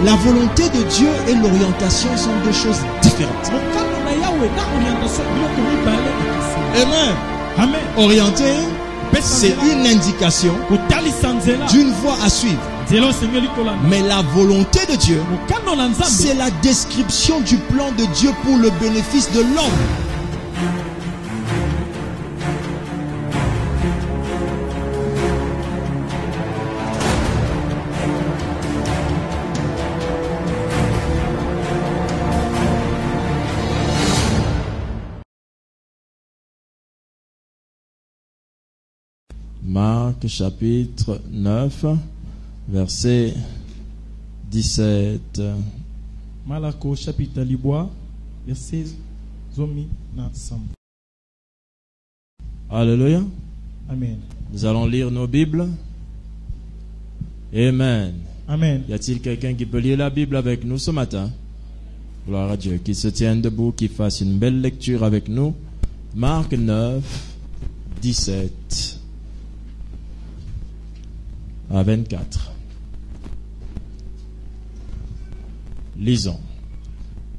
La volonté de Dieu et l'orientation sont deux choses différentes. Amen. Amen. Orienter, c'est une indication d'une voie à suivre. Mais la volonté de Dieu, c'est la description du plan de Dieu pour le bénéfice de l'homme. Marc chapitre 9, verset 17. Malako chapitre libois, verset zomi na sam. Alléluia. Amen. Nous allons lire nos Bibles. Amen. Amen. Y a-t-il quelqu'un qui peut lire la Bible avec nous ce matin? Gloire à Dieu. Qui se tienne debout, qui fasse une belle lecture avec nous. Marc 9, 17 à 24. Lisons.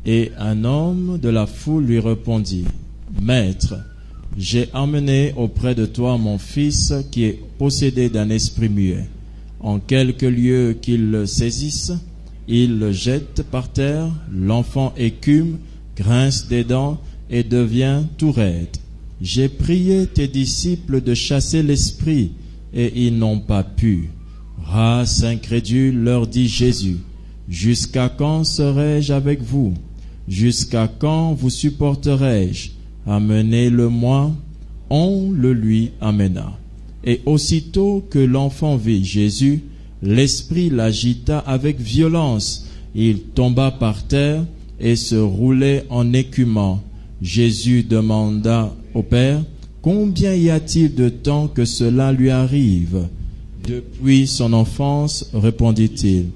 Et un homme de la foule lui répondit: Maître, j'ai emmené auprès de toi mon fils qui est possédé d'un esprit muet. En quelque lieu qu'il le saisisse, il le jette par terre, l'enfant écume, grince des dents et devient tout raide. J'ai prié tes disciples de chasser l'esprit, et ils n'ont pas pu. Race incrédule, leur dit Jésus, jusqu'à quand serai-je avec vous? Jusqu'à quand vous supporterai-je? Amenez-le-moi. On le lui amena. Et aussitôt que l'enfant vit Jésus, l'esprit l'agita avec violence. Il tomba par terre et se roulait en écumant. Jésus demanda au Père: Combien y a-t-il de temps que cela lui arrive? Depuis son enfance, répondit-il.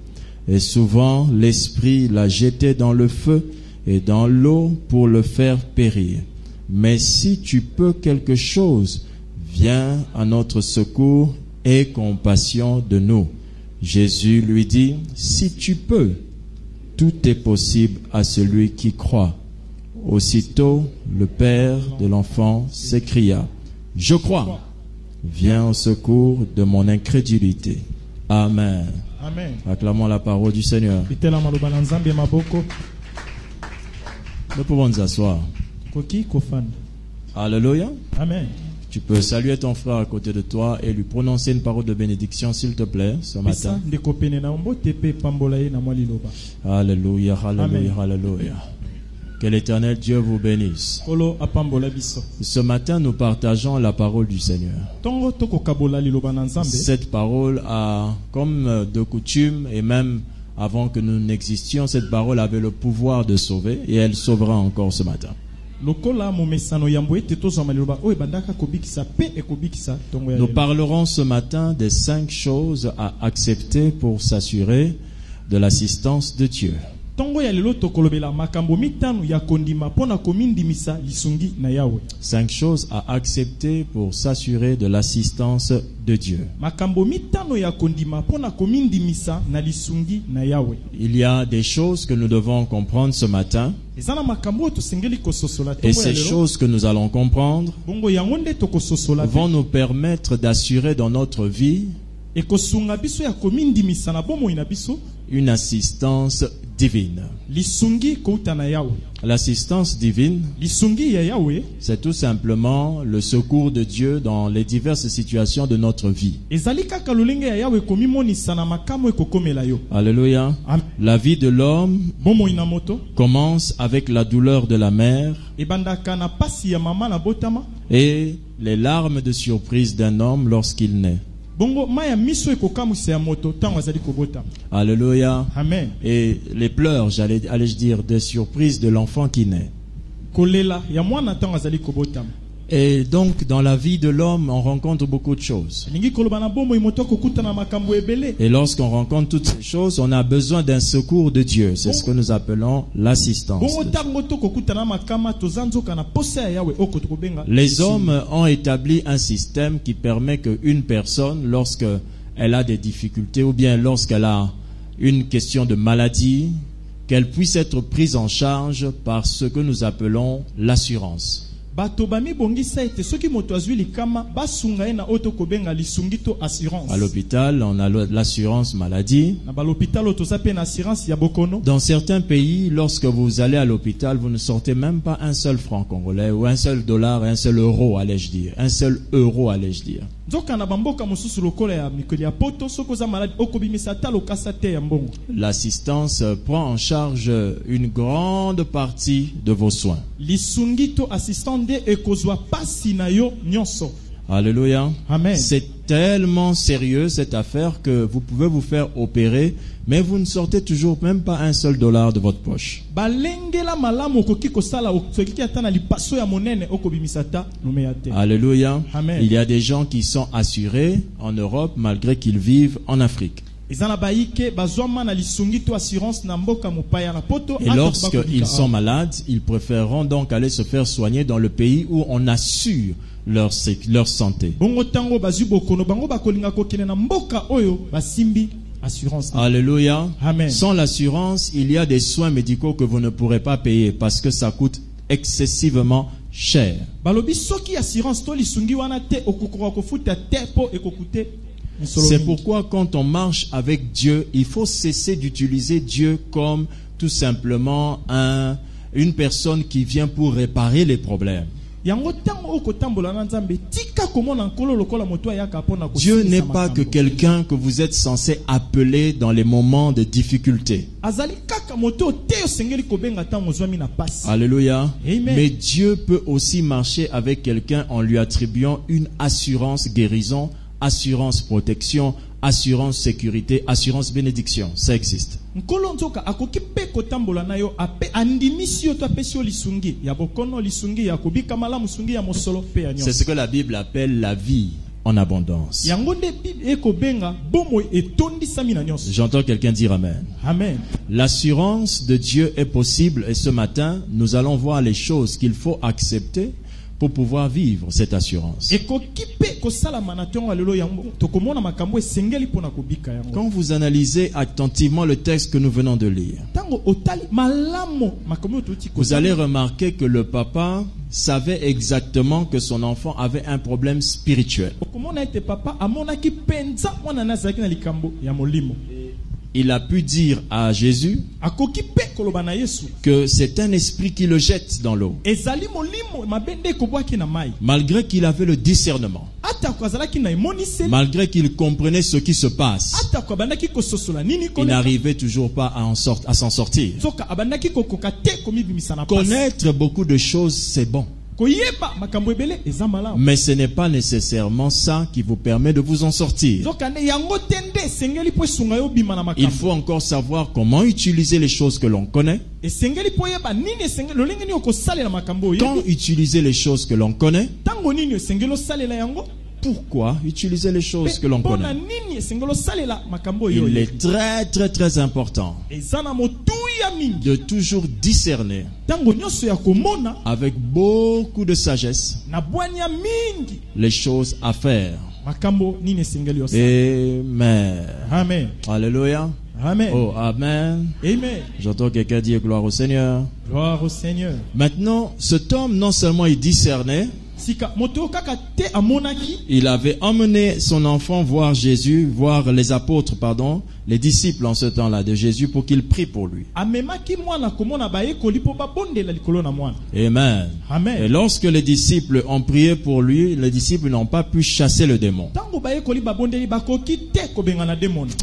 Et souvent l'esprit l'a jeté dans le feu et dans l'eau pour le faire périr. Mais si tu peux quelque chose, viens à notre secours et compassion de nous. Jésus lui dit: Si tu peux, tout est possible à celui qui croit. Aussitôt, le père de l'enfant s'écria: Je crois. Viens au secours de mon incrédulité. Amen. Amen. Acclamons la parole du Seigneur. Nous pouvons nous asseoir. Alléluia. Amen. Tu peux saluer ton frère à côté de toi et lui prononcer une parole de bénédiction, s'il te plaît, ce matin. Alléluia, alléluia, alléluia. Que l'Éternel Dieu vous bénisse. Ce matin, nous partageons la parole du Seigneur. Cette parole a, comme de coutume, et même avant que nous n'existions, cette parole avait le pouvoir de sauver, et elle sauvera encore ce matin. Nous parlerons ce matin des 5 choses à accepter pour s'assurer de l'assistance de Dieu. 5 choses à accepter pour s'assurer de l'assistance de Dieu. Il y a des choses que nous devons comprendre ce matin. Et ces choses que nous allons comprendre vont nous permettre d'assurer dans notre vie une assistance divine. L'assistance divine, c'est tout simplement le secours de Dieu dans les diverses situations de notre vie. Alléluia. La vie de l'homme commence avec la douleur de la mère et les larmes de surprise d'un homme lorsqu'il naît. Alléluia. Amen. Et les pleurs, j'allais dire, de surprise de l'enfant qui naît. Et donc, dans la vie de l'homme, on rencontre beaucoup de choses. Et lorsqu'on rencontre toutes ces choses, on a besoin d'un secours de Dieu. C'est ce que nous appelons l'assistance de Dieu. Les hommes ont établi un système qui permet qu'une personne, lorsqu'elle a des difficultés ou bien lorsqu'elle a une question de maladie, qu'elle puisse être prise en charge par ce que nous appelons l'assurance. Bato bami bongisa ete soki moto azwi likama basunga ye na oto kobenga lisungi to assurance. À l'hôpital, on a l'assurance maladie. Na ba l'hôpital oto sape na assurance ya bokono. Dans certains pays, lorsque vous allez à l'hôpital, vous ne sortez même pas un seul franc congolais ou un seul dollar, un seul euro, allais-je dire. Un seul euro, allais-je dire. Nzoka na bamboka mosusu lokola ya mikoli ya poto soko za malade okobimisa ta lokasa te ya mbongo. L'assistance prend en charge une grande partie de vos soins. Lisungi to assistant de ekozwa pasi na yo nyonso. Alléluia. Amen. C'est tellement sérieux cette affaire que vous pouvez vous faire opérer, mais vous ne sortez toujours même pas un seul dollar de votre poche. Balengela malamu okoki kosala okoki ata na lipaso ya monene okobimisa ta lumeya te. Alléluia. Amen. Il y a des gens qui sont assurés en Europe malgré qu'ils vivent en Afrique. Et lorsqu'ils sont malades, ils préféreront donc aller se faire soigner dans le pays où on assure leur santé. Alléluia. Amen. Sans l'assurance, il y a des soins médicaux que vous ne pourrez pas payer parce que ça coûte excessivement cher. C'est pourquoi quand on marche avec Dieu, il faut cesser d'utiliser Dieu comme tout simplement une personne qui vient pour réparer les problèmes. Dieu n'est pas que quelqu'un que vous êtes censé appeler dans les moments de difficulté. Alléluia. Amen. Mais Dieu peut aussi marcher avec quelqu'un en lui attribuant une assurance guérison, assurance protection, assurance sécurité, assurance bénédiction. Ça existe. C'est ce que la Bible appelle la vie en abondance. J'entends quelqu'un dire Amen. Amen. L'assurance de Dieu est possible et ce matin, nous allons voir les choses qu'il faut accepter pour pouvoir vivre cette assurance. Quand vous analysez attentivement le texte que nous venons de lire, vous allez remarquer que le papa savait exactement que son enfant avait un problème spirituel. Il a pu dire à Jésus que c'est un esprit qui le jette dans l'eau. Malgré qu'il avait le discernement, malgré qu'il comprenait ce qui se passe, il n'arrivait toujours pas à s'en sortir. Connaître beaucoup de choses, c'est bon. Mais ce n'est pas nécessairement ça qui vous permet de vous en sortir. Il faut encore savoir comment utiliser les choses que l'on connaît. Quand utiliser les choses que l'on connaît. Pourquoi utiliser les choses que l'on connaît? Il est très très très important de toujours discerner avec beaucoup de sagesse les choses à faire. Amen. Amen. Alléluia. Amen. Oh, Amen. Amen. J'entends quelqu'un dire gloire au Seigneur. Gloire au Seigneur. Maintenant, cet homme, non seulement il discernait, il avait emmené son enfant voir Jésus, voir les apôtres, les disciples en ce temps-là de Jésus pour qu'ils prient pour lui. Amen. Amen. Et lorsque les disciples ont prié pour lui, les disciples n'ont pas pu chasser le démon.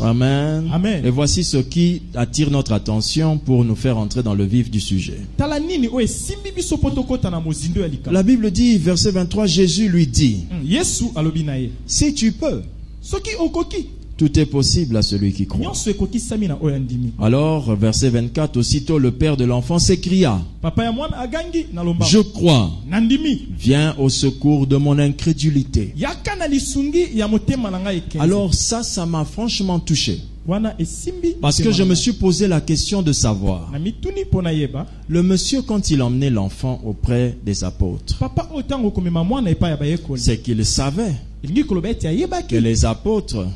Amen. Amen. Et voici ce qui attire notre attention pour nous faire entrer dans le vif du sujet. La Bible dit, verset 23, Jésus lui dit, si tu peux, tout est possible à celui qui croit. Alors, verset 24, aussitôt le père de l'enfant s'écria, je crois, viens au secours de mon incrédulité. Alors ça m'a franchement touché. Parce que je me suis posé la question de savoir, le monsieur, quand il emmenait l'enfant auprès des apôtres, c'est qu'il savait que les apôtres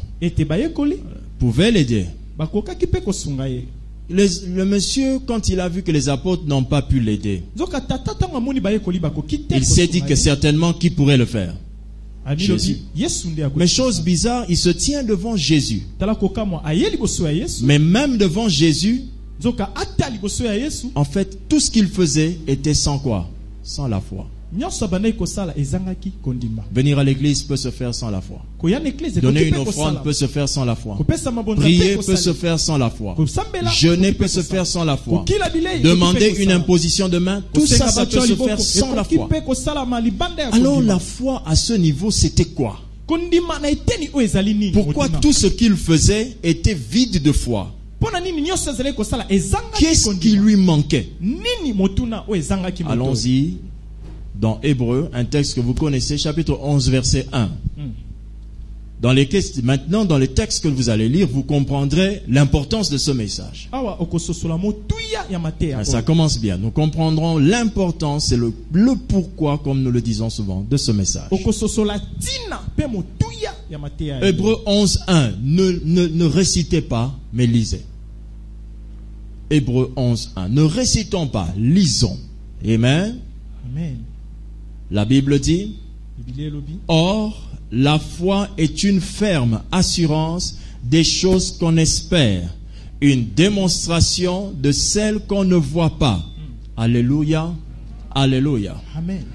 pouvaient l'aider. bakokaki pe kosunga ye. Le monsieur, quand il a vu que les apôtres n'ont pas pu l'aider, Nzoka tata tango amoni bayekoli bakoki te il s'est dit kosunga que ye. certainement qui pourrait le faire. Jésus. Jésus. Mais chose bizarre, il se tient devant Jésus. Mais même devant Jésus, en fait, tout ce qu'il faisait était sans quoi? Sans la foi. Venir à l'église peut se faire sans la foi. Donner une offrande peut se faire sans la foi. Prier peut se faire sans la foi. Jeûner peut se faire sans la foi. Demander une imposition de main, tout ça, ça peut se faire sans la foi. Alors la foi à ce niveau, c'était quoi? Pourquoi tout ce qu'il faisait était vide de foi? Qu'est-ce qui lui manquait? Allons-y. Dans Hébreux, un texte que vous connaissez, chapitre 11, verset 1. Maintenant, dans les textes que vous allez lire, vous comprendrez l'importance de ce message. Ça commence bien. Nous comprendrons l'importance et le pourquoi, comme nous le disons souvent, de ce message. Hébreux 11, 1. Ne récitez pas, mais lisez. Hébreux 11, 1. Ne récitons pas, lisons. Amen. Amen. La Bible dit, or, la foi est une ferme assurance des choses qu'on espère, une démonstration de celles qu'on ne voit pas. Alléluia, alléluia. Amen.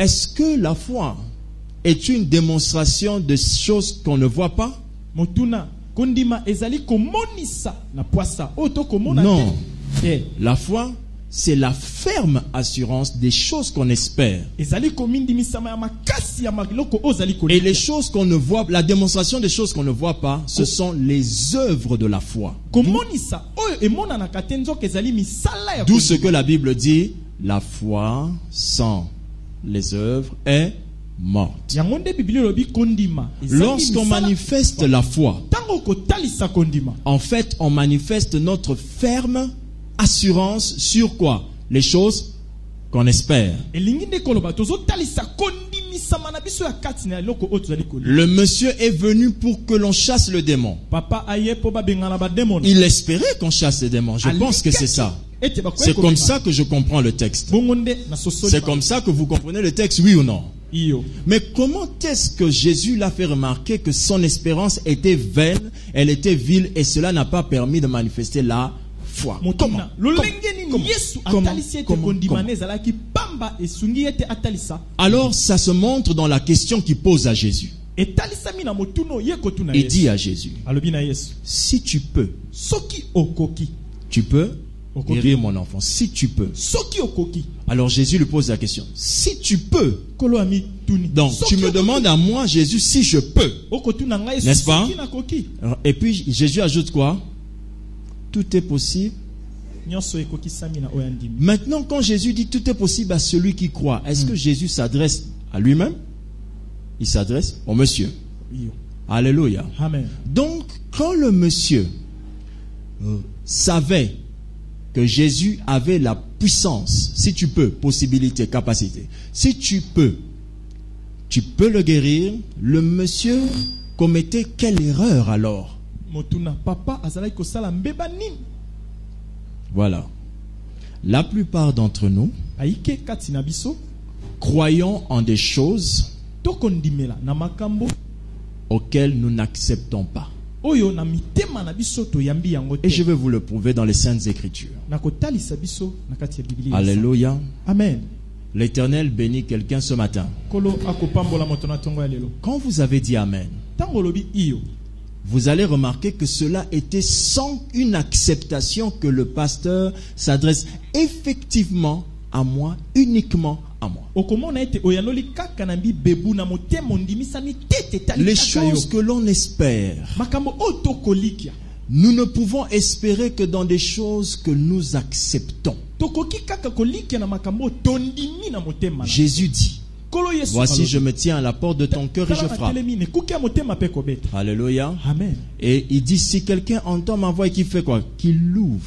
Est-ce que la foi est une démonstration de choses qu'on ne voit pas? Non. La foi, c'est la ferme assurance des choses qu'on espère. Et les choses qu'on ne voit, la démonstration des choses qu'on ne voit pas, ce sont les œuvres de la foi. D'où ce que la Bible dit, la foi sans les œuvres est morte. Lorsqu'on manifeste la foi, en fait, on manifeste notre ferme assurance sur quoi? Les choses qu'on espère. Le monsieur est venu pour que l'on chasse le démon. Il espérait qu'on chasse le démon. Je pense que c'est ça. C'est comme ça que je comprends le texte. C'est comme ça que vous comprenez le texte, oui ou non? Mais comment est-ce que Jésus l'a fait remarquer que son espérance était vaine, elle était vile, et cela n'a pas permis de manifester la foi? Comment? Alors ça se montre dans la question qu'il pose à Jésus. Il dit à Jésus, si tu peux, tu peux guérir mon enfant. Si tu peux. Alors Jésus lui pose la question, si tu peux. Donc tu me demandes à moi, Jésus, si je peux, n'est-ce pas? Et puis Jésus ajoute quoi? Tout est possible. Maintenant, quand Jésus dit tout est possible à celui qui croit, est-ce que Jésus s'adresse à lui-même? Il s'adresse au monsieur. Alléluia. Amen. Donc, quand le monsieur savait que Jésus avait la puissance, si tu peux, possibilité, capacité, si tu peux le guérir, le monsieur commettait quelle erreur alors? Voilà. La plupart d'entre nous croyons en des choses auxquelles nous n'acceptons pas. Et je vais vous le prouver dans les Saintes Écritures. Alléluia. Amen. L'Éternel bénit quelqu'un ce matin. Quand vous avez dit Amen, vous allez remarquer que cela était sans une acceptation que le pasteur s'adresse effectivement à moi, uniquement à moi. Les choses que l'on espère, nous ne pouvons espérer que dans des choses que nous acceptons. Jésus dit, voici, je me tiens à la porte de ton cœur et je frappe. Alléluia. Amen. Et il dit, si quelqu'un entend ma voix et qui fait quoi? Qu'il l'ouvre.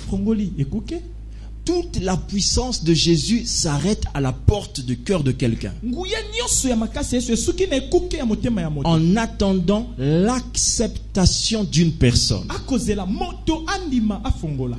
toute la puissance de Jésus s'arrête à la porte du cœur de quelqu'un. nguya nyonso ya makasi ya Yesu esuki na ekuke ya motema ya moto En attendant l'acceptation d'une personne. akozela moto andima afongola.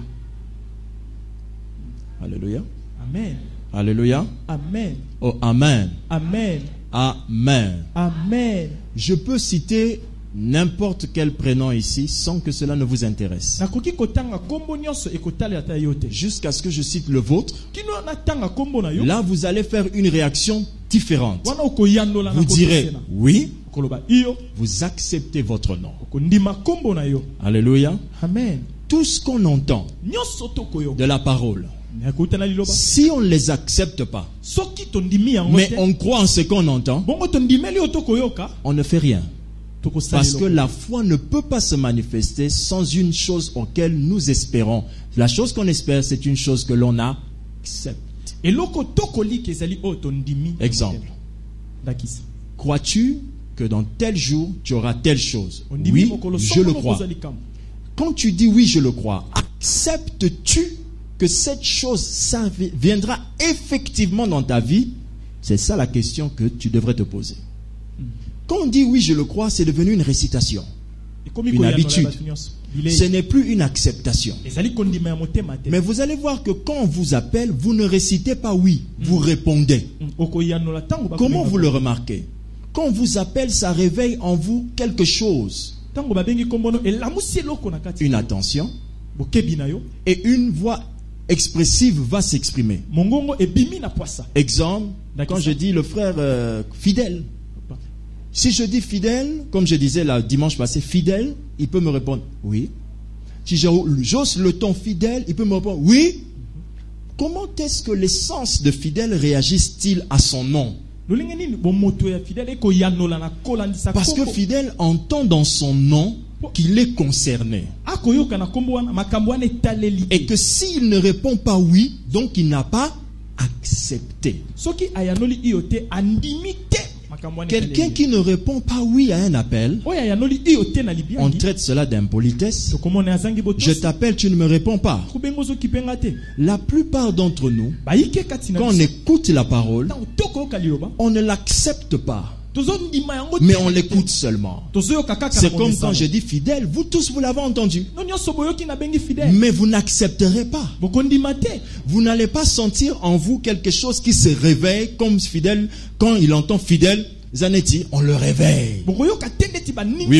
Alléluia. Amen. Alléluia. Amen. Oh, amen. Amen. Amen. Amen. Je peux citer n'importe quel prénom ici sans que cela ne vous intéresse. Nakoki kotanga kombo nyonso ekotala ata yote. Jusqu'à ce que je cite le vôtre. Kino natanga kombo na yo. Là, vous allez faire une réaction différente. Wana okoyandola na Vous direz oui, koloba iyo vous acceptez votre nom. okondima kombo na yo. Alléluia. Amen. Tout ce qu'on entend Nyonso tokoyo. de la parole, Nakotana liloba. si on ne les accepte pas, Soki tondimi yango mais te. on croit en ce qu'on entend, Bongo tondimeli otokoyoka. on ne fait rien. Parce que Tokosalelo. la foi ne peut pas se manifester sans une chose auquel nous espérons. La chose qu'on espère, c'est une chose que l'on accepte. Eloko tokoli kezali otondimi. Exemple. Dakisa. Crois-tu que dans tel jour, tu auras telle chose? Ondimi Oui, mokolo je songo le no crois. kozali kambo. Quand tu dis oui, je le crois, acceptes-tu que cette chose ça viendra effectivement dans ta vie? C'est ça la question que tu devrais te poser. Quand on dit oui, je le crois, c'est devenu une récitation. Ekomi Une koyandola habitude. batu nyonso. Bilei. Ce n'est plus une acceptation. Ezali kondima ya motema te. Mais vous allez voir que quand on vous appelle, vous ne récitez pas oui, vous répondez. Okoyandola tango ba. Comment vous le remarquez? Quand on vous appelle, ça réveille en vous quelque chose. Tango babengi kombono elamusi eloko na kati. Une attention Bokebi na yo. et une voix expressive va s'exprimer. Mongongo ebimi na poisa. Exemple, quand je dis le frère fidèle. Si je dis fidèle, comme je disais la dimanche passé, fidèle, il peut me répondre oui. Si j'ose le ton fidèle, il peut me répondre oui. Comment est-ce que l'essence de fidèle réagisse-t-il à son nom? Parce que fidèle entend dans son nom qu'il est concerné. Et que s'il ne répond pas oui, donc il n'a pas accepté. Quelqu'un qui ne répond pas oui à un appel, on traite cela d'impolitesse. Je t'appelle, tu ne me réponds pas. La plupart d'entre nous, quand on écoute la parole, on ne l'accepte pas, mais on l'écoute seulement. C'est comme quand je dis fidèle, vous tous vous l'avez entendu, mais vous n'accepterez pas. Vous n'allez pas sentir en vous quelque chose qui se réveille comme fidèle. Quand il entend fidèle, Zanetti, on le réveille. Oui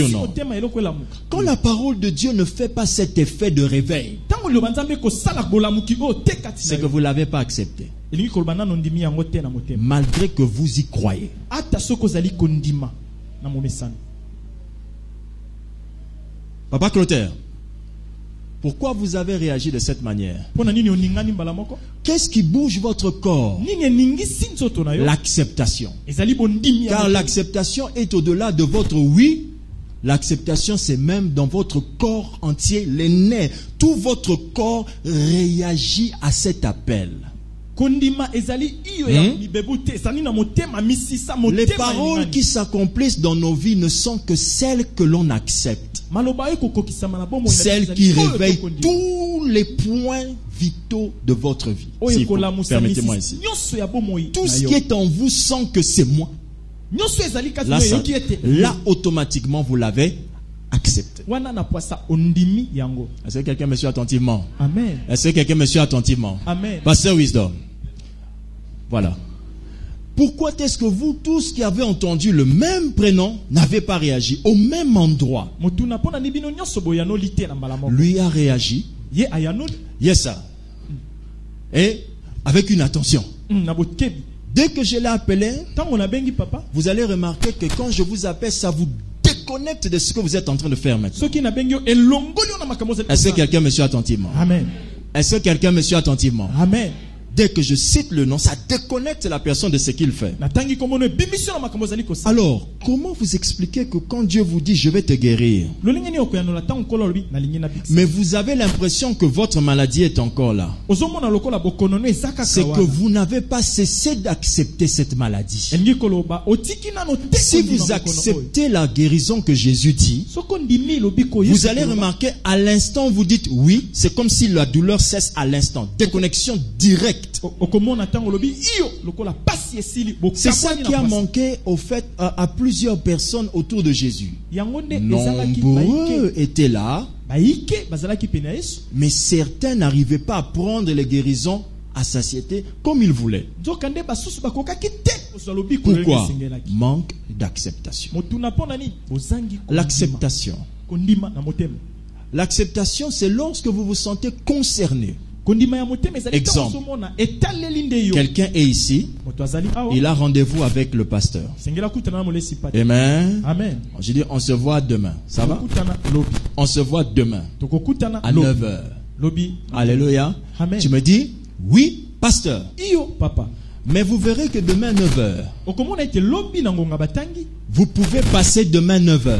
ou non? Quand la parole de Dieu ne fait pas cet effet de réveil, c'est que vous ne l'avez pas accepté. Malgré que vous y croyez. Papa Clotaire, pourquoi vous avez réagi de cette manière? Qu'est-ce qui bouge votre corps? L'acceptation. Car l'acceptation est au-delà de votre oui. L'acceptation, c'est même dans votre corps entier, les nerfs. Tout votre corps réagit à cet appel. Les paroles qui s'accomplissent dans nos vies ne sont que celles que l'on accepte. Celles qui réveillent tous les points vitaux de votre vie. Si permettez-moi ici. Tout ce qui est en vous sent que c'est moi. Là, automatiquement, vous l'avez accepté. Est-ce que quelqu'un me suit attentivement? Amen. Est-ce que quelqu'un me suit attentivement? Amen. Pasteur Wisdom. Voilà. Pourquoi est-ce que vous tous qui avez entendu le même prénom n'avez pas réagi au même endroit? Lui a réagi. Yes, sir. Et avec une attention. Dès que je l'ai appelé, vous allez remarquer que quand je vous appelle, ça vous déconnecte de ce que vous êtes en train de faire maintenant. Est-ce que quelqu'un me suit attentivement? Amen. Est-ce que quelqu'un me suit attentivement? Amen. dès que je cite le nom, ça déconnecte la personne de ce qu'il fait. natangi komono ebimisio na makambo azali kosala. Alors, comment vous expliquez que quand Dieu vous dit, je vais te guérir, lolenge nini okoyanola ntango nkolo alobi nalingi nabikisa mais vous avez l'impression que votre maladie est encore là? ozomona lokola bokonono eza kaka C'est que wana. vous n'avez pas cessé d'accepter cette maladie. elingi koloba otiki nano te Si kondima vous bokono oyo. acceptez la guérison que Jésus dit, soko ndimi lobi ko vous Yesu allez koloba, remarquer à l'instant, vous dites oui, c'est comme si la douleur cesse à l'instant. Déconnexion directe. okomona ntango lobi iyo lokola pasi esili C'est ça bokabwani qui na a pasi. manqué au fait à plusieurs personnes autour de Jésus. yango nde ezalaki Nombreux étaient là, baike bazalaki pene ya Yesu mais certains n'arrivaient pas à prendre les guérisons à satiété comme ils voulaient. nzoka nde basusu bakokaki te kozwa lobi Pourquoi? esengelaki Manque d'acceptation. motuna mpo na nini bozangi kondima. L'acceptation. kondima na motema L'acceptation, c'est lorsque vous vous sentez concerné. kondima ya motema ezali Exemple. ntango ozomona etaleli nde yo Quelqu'un est ici, moto azali awa il a rendez-vous avec le pasteur. sengela kutana na molesi pati Amen. amen Je dis, on se voit demain. Ça va? tokokutana lobi On se voit demain tokokutana à lobi 9h. lobi Alléluia. Amen. Tu me dis, oui, pasteur. iyo papa Mais vous verrez que demain 9h, okomona ete lobi na ngonga batangi vous pouvez passer demain 9h.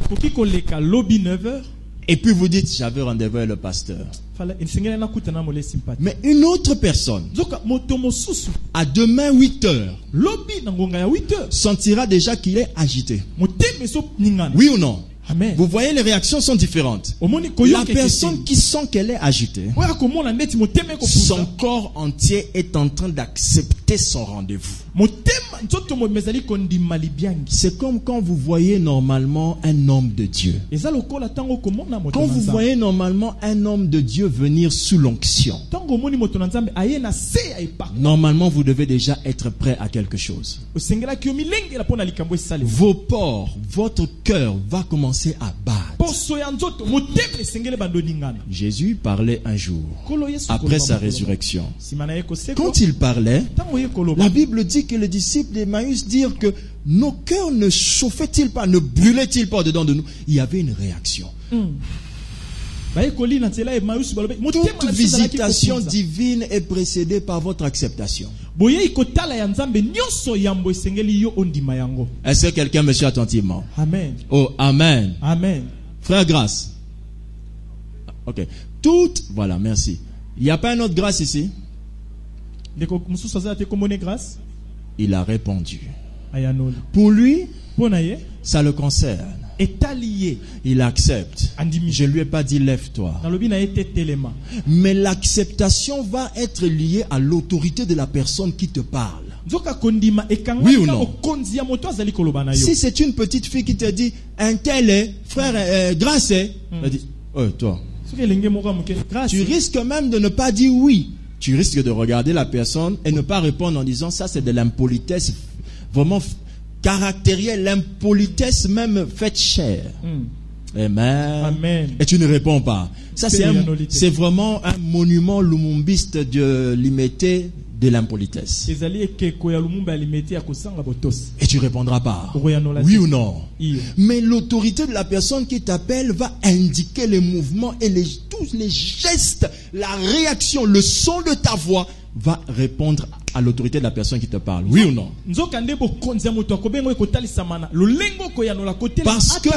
koki koleka lobi 9h Et puis vous dites, j'avais rendez-vous avec le pasteur. fala esengela nakutana na molesi pati Mais une autre personne, nzoka moto mosusu à demain 8h, lobi na ngonga ya 8h sentira déjà qu'il est agité. motema eso ningana Oui ou non? amen Vous voyez, les réactions sont différentes. omoni La koyoka personne qui sent qu'elle est agitée, oya komona ndeti motema son ekopusa corps entier est en train d'accepter son rendez-vous. motema nzoto mezali kondima libiangi C'est comme quand vous voyez normalement un homme de Dieu. eza lokola ntango okomona moto Quand na vous Nzambe. voyez normalement un homme de Dieu venir sous l'onction, ntango omoni moto na nzambe aye na se ya epaka normalement vous devez déjà être prêt à quelque chose. osengelaki yo milengela mpo na likambo esalema Vos pores, votre cœur va commencer à battre. poso ya nzoto motema esengele bando ningana Jésus parlait un jour, kolo yesu après koloba sa mokolo. résurrection. Sima na ye koseko Quand il parlait, ntango ye koloba la Bible dit que les disciples d'Emmaüs dirent que nos cœurs ne chauffaient-ils pas, ne brûlaient-ils pas dedans de nous. Il y avait une réaction. baye kolina nzela Emmaüs balobi motema Toute na biso ezalaki visitation kopusa. divine est précédée par votre acceptation. boyei kotala ya nzambe nyonso yambo esengeli yo ondima yango Est-ce que quelqu'un me suit attentivement? amen Oh, Amen. amen Frère Grâce. Ok. Toute, voilà, merci. Il n'y a pas une autre grâce ici? ndeko mosusu azala te komone grâce Il a répondu. ayanoli Pour lui, mpo na ye ça le concerne. etali ye Il accepte. andimi Je ne lui ai pas dit lève-toi. nalobi na ye te telema Mais l'acceptation va être liée à l'autorité de la personne qui te parle. nzoka kondima Oui ou ekangaka non? okonzi ya moto azali koloba na yo Si c'est une petite fille qui te dit, un tel est, frère, grâce est, elle dit, oh, toi. soki elenge moko ya moke grâce Tu risques même de ne pas dire oui. Tu risques de regarder la personne et ne pas répondre en disant, ça c'est de l'impolitesse vraiment caractérielle, l'impolitesse même faite chair. Amen. Amen. Et tu ne réponds pas. Ça c'est vraiment un monument lumumbiste de l'imité de l'impolitesse. ezali ekeko ya lumumba ya limete ya kosanga botosi Et tu répondras pas. Okoyanola Oui te. ou non? iyo Mais l'autorité de la personne qui t'appelle va indiquer les mouvements et tous les gestes, la réaction, le son de ta voix va répondre à l'autorité de la personne qui te parle. Oui ou non? nzoka nde bokonzi ya moto akobenga ekotalisama na lolengo okoyanola kotela Parce que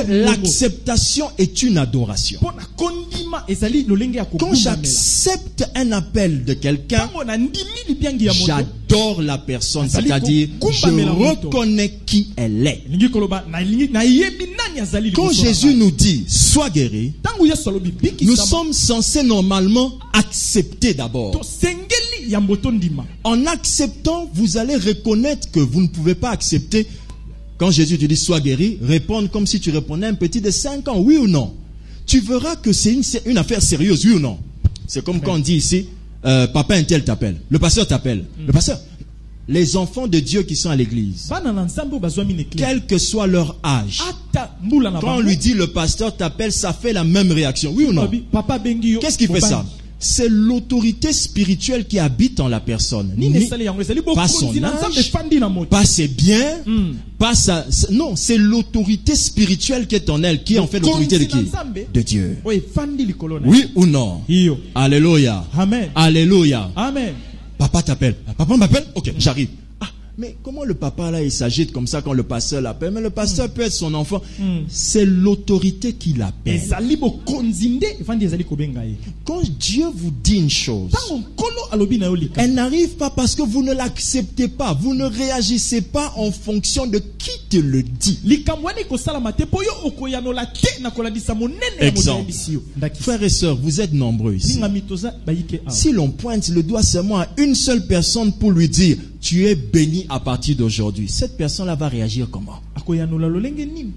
l'acceptation est une adoration. mpo na kondima ezali lolenge ya Quand kobumamela j'accepte un appel de quelqu'un, ntango na ndimi libiangi ya moto j'adore la personne, Azali c'est-à-dire kukumbamela je moto. reconnais qui elle est. elingi koloba nayebi nani azali Quand liboso na Jésus ngai. nous dit, sois guéri, ntango yesu alobi nous bikisama sommes censés normalement accepter d'abord. tosengeli yambo tondima En acceptant, vous allez reconnaître que vous ne pouvez pas accepter. Quand Jésus te dit sois guéri, répondre comme si tu répondais à un petit de 5 ans, oui ou non? Tu verras que c'est une affaire sérieuse, oui ou non? C'est comme quand on dit ici, papa un tel t'appelle, le pasteur t'appelle. Le pasteur, les enfants de Dieu qui sont à l'église, bana na nzambe bazwami nekle quel que soit leur âge, ata mbula na quand on bango lui dit le pasteur t'appelle, ça fait la même réaction, oui ou non? Babi, papa bengi yo Qu'est-ce qui fait mobali. ça? C'est l'autorité spirituelle qui habite en la personne. nini esali yango ezali Pas son bokonzi na nzambe âge, efandi na moto pas ses biens, pas sa... Non, c'est l'autorité spirituelle qui est en elle, qui est en fait l'autorité de qui? De Dieu. oyo efandi likolo na Oui ou non? iyo Alléluia. amen Alléluia. amen Papa t'appelle. Papa m'appelle? Ok, j'arrive. Ah, mais comment le papa là il s'agite comme ça quand le pasteur l'appelle? Mais le pasteur peut être son enfant. C'est l'autorité qui l'appelle. ezali bokonzinde evandi ezali kobenga ye. Quand Dieu vous dit une chose, Tango nkolo alobi na yo lika. elle n'arrive pas parce que vous ne l'acceptez pas. Vous ne réagissez pas en fonction de qui te le dit. Likambo wana ekosalama te po yo okoyanola te na kolandisa monene ya Exemple. moyebisi yo. Ndaki. Frères et sœurs, vous êtes nombreux ici. Ninga mitoza bayike awa. Si l'on pointe le doigt seulement à une seule personne pour lui dire « Tu es béni à partir d'aujourd'hui », cette personne-là va réagir comment? Akoyanola lolenge nini?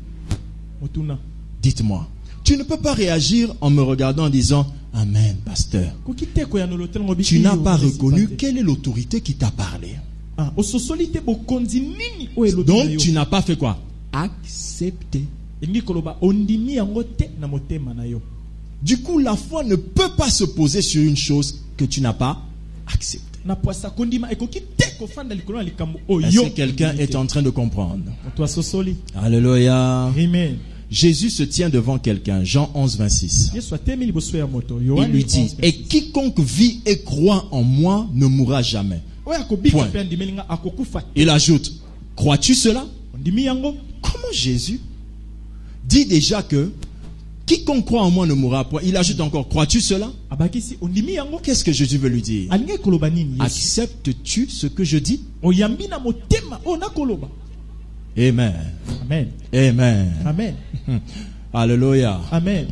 Motuna. Dites-moi. Tu ne peux pas réagir en me regardant en disant « Amen, pasteur ». Koki te koyanola tel ngobi. Tu n'as pas reconnu quelle est l'autorité qui t'a parlé. Ah, ososoli te bokonzi nini o elobi na Donc yo. tu n'as pas fait quoi? Accepter. Elingi koloba ondimi yango te na motema na yo. Du coup, la foi ne peut pas se poser sur une chose que tu n'as pas acceptée. Na poasa kondima ekoki te kofanda likolo na likambo Est-ce oyo. que quelqu'un est en train de comprendre? Toi sosoli. Alléluia. Amen. Jésus se tient devant quelqu'un. Jean 11, 26. Yesu atemi liboso ya moto. Il Yohani lui dit, 11, et quiconque vit et croit en moi ne mourra jamais. oyo akobika Point. pe andimelinga akokufa. Il ajoute, crois-tu cela? Ondimi yango. Comment Jésus dit déjà que quiconque croit en moi ne mourra point? Il ajoute encore, crois-tu cela? Abakisi ondimi yango. Qu'est-ce que Jésus veut lui dire? Alingi koloba nini Yesu? Acceptes-tu ce que je dis? Oyambi na motema o na koloba. Amen. Amen. Amen. Amen. Alléluia. Amen.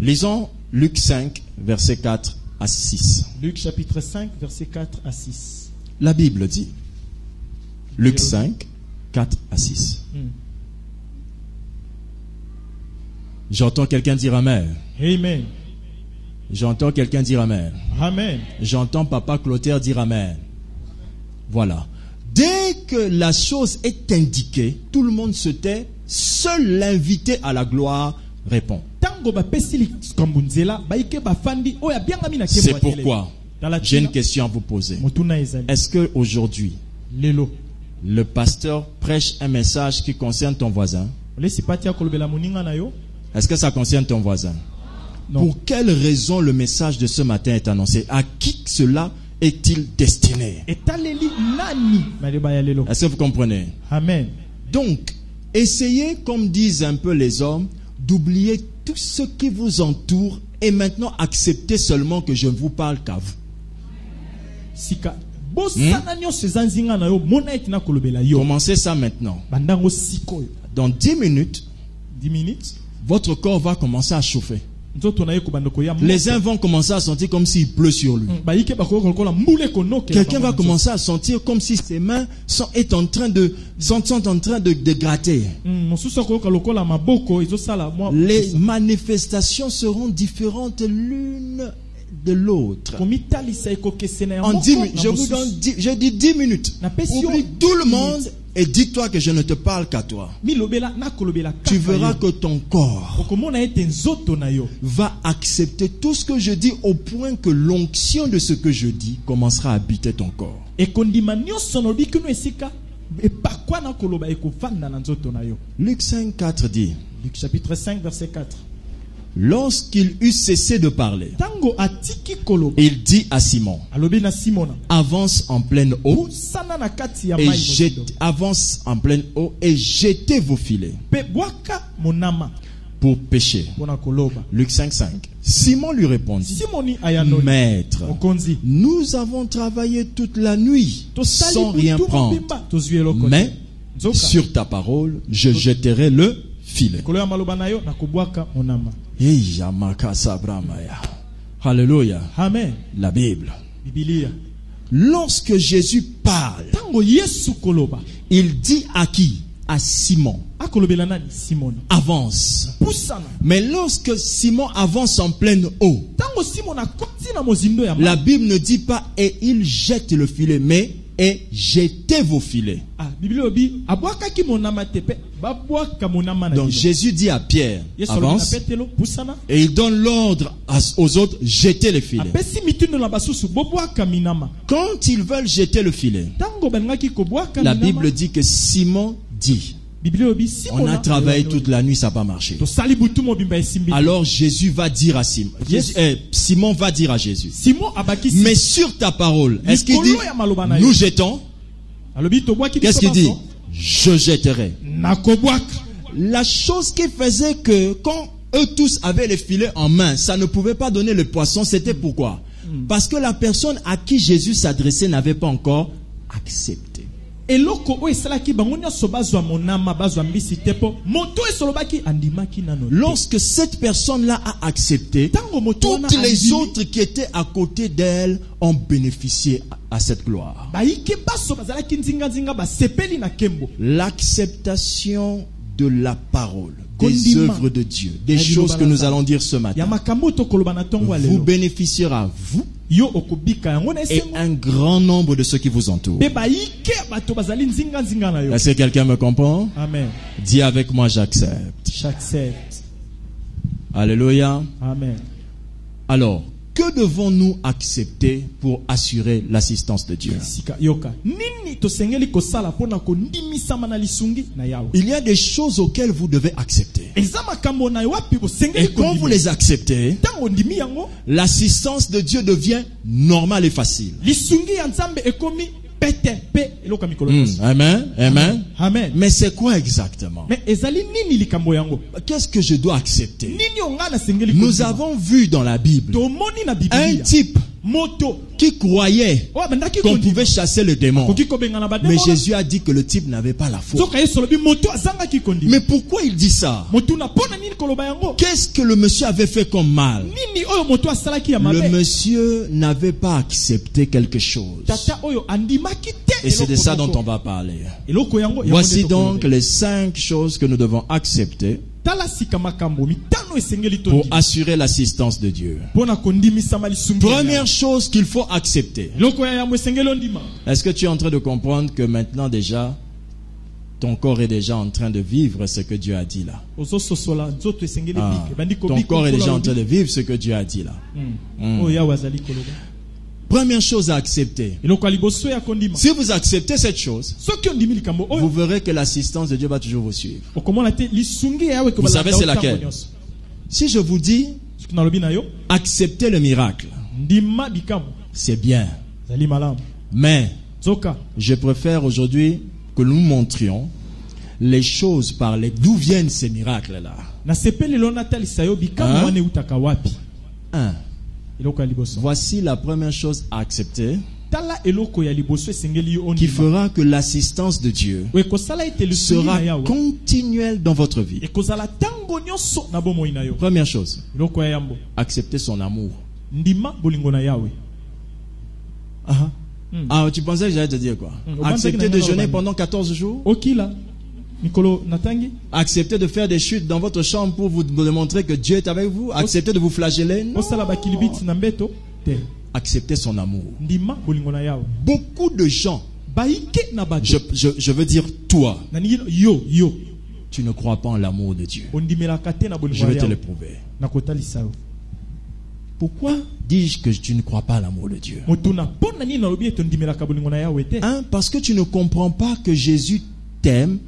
Lisons Luc 5, versets 4 à 6. Luc chapitre 5 verset 4 à 6. La Bible dit, Luc 5, 4 à 6. J'entends quelqu'un dire Amen. Amen. J'entends quelqu'un dire Amen. Amen. J'entends Papa Clotaire dire Amen. Voilà. Dès que la chose est indiquée, tout le monde se tait. Seul l'invité à la gloire répond. Tango ba pesili kambunzela baike ba fandi oya bianga mina kemo. C'est pourquoi j'ai une China question à vous poser. motuna ezali. Est-ce que aujourd'hui, Lelo. le pasteur prêche un message qui concerne ton voisin? Lesi patia kolobela moninga na yo? Est-ce que ça concerne ton voisin? Non. Pour quelle raison le message de ce matin est annoncé? À qui cela est-il destiné? Etaleli nani maleba ya lelo? Est-ce que vous comprenez? Amen. Donc, essayez, comme disent un peu les hommes, d'oublier tout ce qui vous entoure et maintenant acceptez seulement que je ne vous parle qu'à vous. Sika bosana nyonso ezanzinga na yo mona eti na kolobela yo. Commencez ça maintenant. Bandango sikoyo. Dans 10 minutes, 10 minutes. votre corps va commencer à chauffer. Nzoto na ye kobandoko ya. Les uns vont commencer à sentir comme s'il pleut sur lui. Baike bako kola mbule konoke. Quelqu'un va commencer à sentir comme si ses mains sont en train de gratter. Mosusu ko lokola maboko ezosala moi. Les manifestations seront différentes l'une de l'autre. En 10 minutes, je vous donne, je dis 10 minutes. Oublie tout le monde et dis-toi que je ne te parle qu'à toi. Tu verras que ton corps va accepter tout ce que je dis au point que l'onction de ce que je dis commencera à habiter ton corps. Luc 5, 4 dit, Luc chapitre 5 verset 4. lorsqu'il eut cessé de parler, il dit à Simon, avance en pleine eau et avance en pleine eau et jetez vos filets pour pêcher. Luc 5, 5. Simon lui répondit, Maître, nous avons travaillé toute la nuit sans rien prendre, mais sur ta parole, je jetterai le filet. Alléluia. Amen. La Bible. Biblia. Lorsque Jésus parle, il dit à qui? À Simon. Avance. Mais lorsque Simon avance en pleine eau, la Bible ne dit pas et il jette le filet, mais et jetez vos filets. Donc Jésus dit à Pierre, avance, et il donne l'ordre aux autres, jetez les filets. Quand ils veulent jeter le filet, la Bible dit que Simon dit, On a travaillé toute la nuit, ça n'a pas marché. Alors Jésus va dire à Simon, Simon va dire à Jésus, mais sur ta parole, est-ce qu'il dit, nous jetons? Qu'est-ce qu'il dit? Je jetterai. La chose qui faisait que quand eux tous avaient les filets en main, ça ne pouvait pas donner le poisson, c'était pourquoi? Parce que la personne à qui Jésus s'adressait n'avait pas encore accepté. Lorsque cette personne-là a accepté, toutes les autres qui étaient à côté d'elle ont bénéficié à cette gloire. L'acceptation de la parole, des œuvres de Dieu, des choses que nous allons dire ce matin, vous bénéficiera, vous, et un grand nombre de ceux qui vous entourent. Est-ce que quelqu'un me comprend? Amen. Dis avec moi, j'accepte. J'accepte. Alléluia. Amen. Alors, que devons-nous accepter pour assurer l'assistance de Dieu? Il y a des choses auxquelles vous devez accepter. Et quand vous les acceptez, l'assistance de Dieu devient normale et facile. Amen. Amen. Amen. Mais c'est quoi exactement? Qu'est-ce que je dois accepter? Nous avons vu dans la Bible un type qui croyait qu'on pouvait chasser le démon. Mais Jésus a dit que le type n'avait pas la foi. Mais pourquoi il dit ça? Qu'est-ce que le monsieur avait fait comme mal? Le monsieur n'avait pas accepté quelque chose. Et c'est de ça dont on va parler. Voici donc les 5 choses que nous devons accepter pour assurer l'assistance de Dieu. Première chose qu'il faut accepter. Est-ce que tu es en train de comprendre que maintenant déjà, ton corps est déjà en train de vivre ce que Dieu a dit là? Ton corps est déjà en train de vivre ce que Dieu a dit là. Première chose à accepter. Si vous acceptez cette chose, vous verrez que l'assistance de Dieu va toujours vous suivre. Vous savez c'est laquelle? Si je vous dis acceptez le miracle, c'est bien. Mais je préfère aujourd'hui que nous montrions les choses par d'où viennent ces miracles-là. Voici la première chose à accepter qui fera que l'assistance de Dieu sera continuelle dans votre vie. Première chose, accepter son amour. Ah, tu pensais que j'allais te dire quoi? Accepter de jeûner pendant 14 jours? Accepter de faire des chutes dans votre chambre pour vous démontrer que Dieu est avec vous? Accepter de vous flageller? Non. Accepter son amour. Beaucoup de gens, je veux dire toi, tu ne crois pas en l'amour de Dieu. Je vais te le prouver. Pourquoi dis-je que tu ne crois pas à l'amour de Dieu? Parce que tu ne comprends pas que Jésus t'aime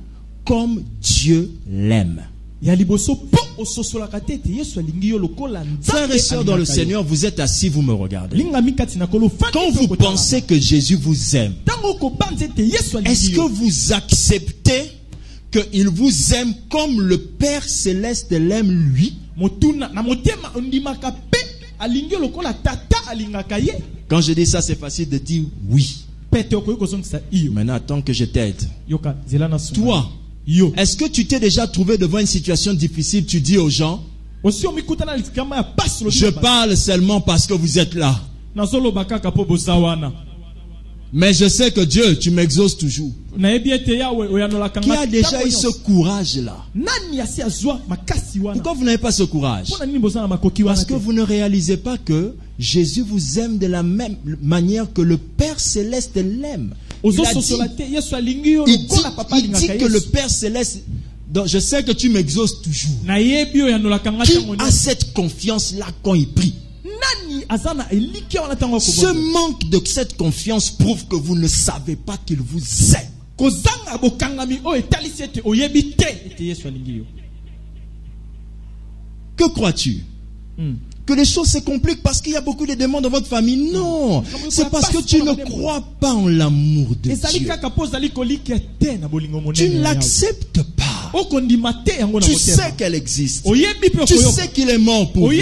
comme Dieu l'aime. Frères et sœurs dans le Seigneur, vous êtes assis, vous me regardez. Quand vous pensez que Jésus vous aime, est-ce que vous acceptez qu'il vous aime comme le Père Céleste l'aime lui? Quand je dis ça, c'est facile de dire oui. Maintenant, attends que je t'aide. Toi, est-ce que tu t'es déjà trouvé devant une situation difficile? Tu dis aux gens, je parle seulement parce que vous êtes là. Mais je sais que Dieu, tu m'exauces toujours. Qui a déjà eu ce courage-là? Pourquoi vous n'avez pas ce courage? Parce que vous ne réalisez pas que Jésus vous aime de la même manière que le Père Céleste l'aime. Il dit que le Père Céleste, donc je sais que tu m'exauces toujours. Qui a cette confiance-là quand il prie? Ce manque de cette confiance prouve que vous ne savez pas qu'il vous aime. kozanga bokangami o etalisi ete oyebi te ete Yesu alingi yo. Que crois-tu? Que les choses se compliquent parce qu'il y a beaucoup de demandes dans votre famille? Non, c'est parce que tu ne crois pas en l'amour de Dieu. Tu ne l'acceptes pas. Tu sais qu'elle existe. Tu sais qu'il est mort pour vous.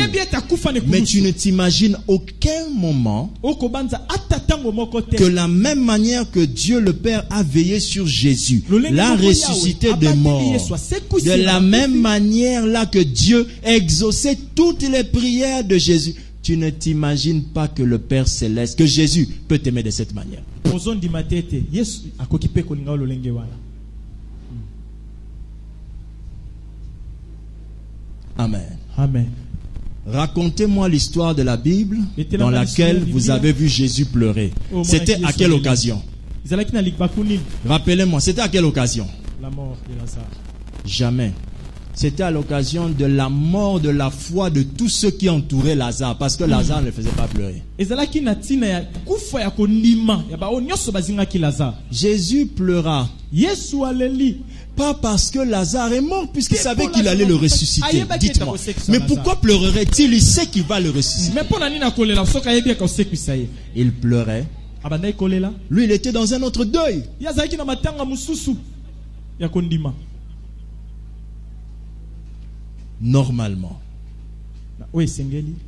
Mais tu ne t'imagines aucun moment que la même manière que Dieu le Père a veillé sur Jésus, l'a ressuscité des morts, de la même manière là que Dieu a exaucé toutes les prières de Jésus, tu ne t'imagines pas que le Père Céleste, que Jésus peut t'aimer de cette manière. Amen. Amen. Racontez-moi l'histoire de la Bible dans laquelle vous avez vu Jésus pleurer. C'était à quelle occasion? Rappelez-moi, c'était à quelle occasion? La mort de Lazare. Jamais. C'était à l'occasion de la mort de la foi de tous ceux qui entouraient Lazare, parce que Lazare ne faisait pas pleurer. Jésus pleura. Pas parce que Lazare est mort, puisqu'il savait qu'il allait le ressusciter. Dites-moi. Mais pourquoi pleurerait-il? Il sait qu'il va le ressusciter. Il pleurait. Lui, il était dans un autre deuil. Normalement,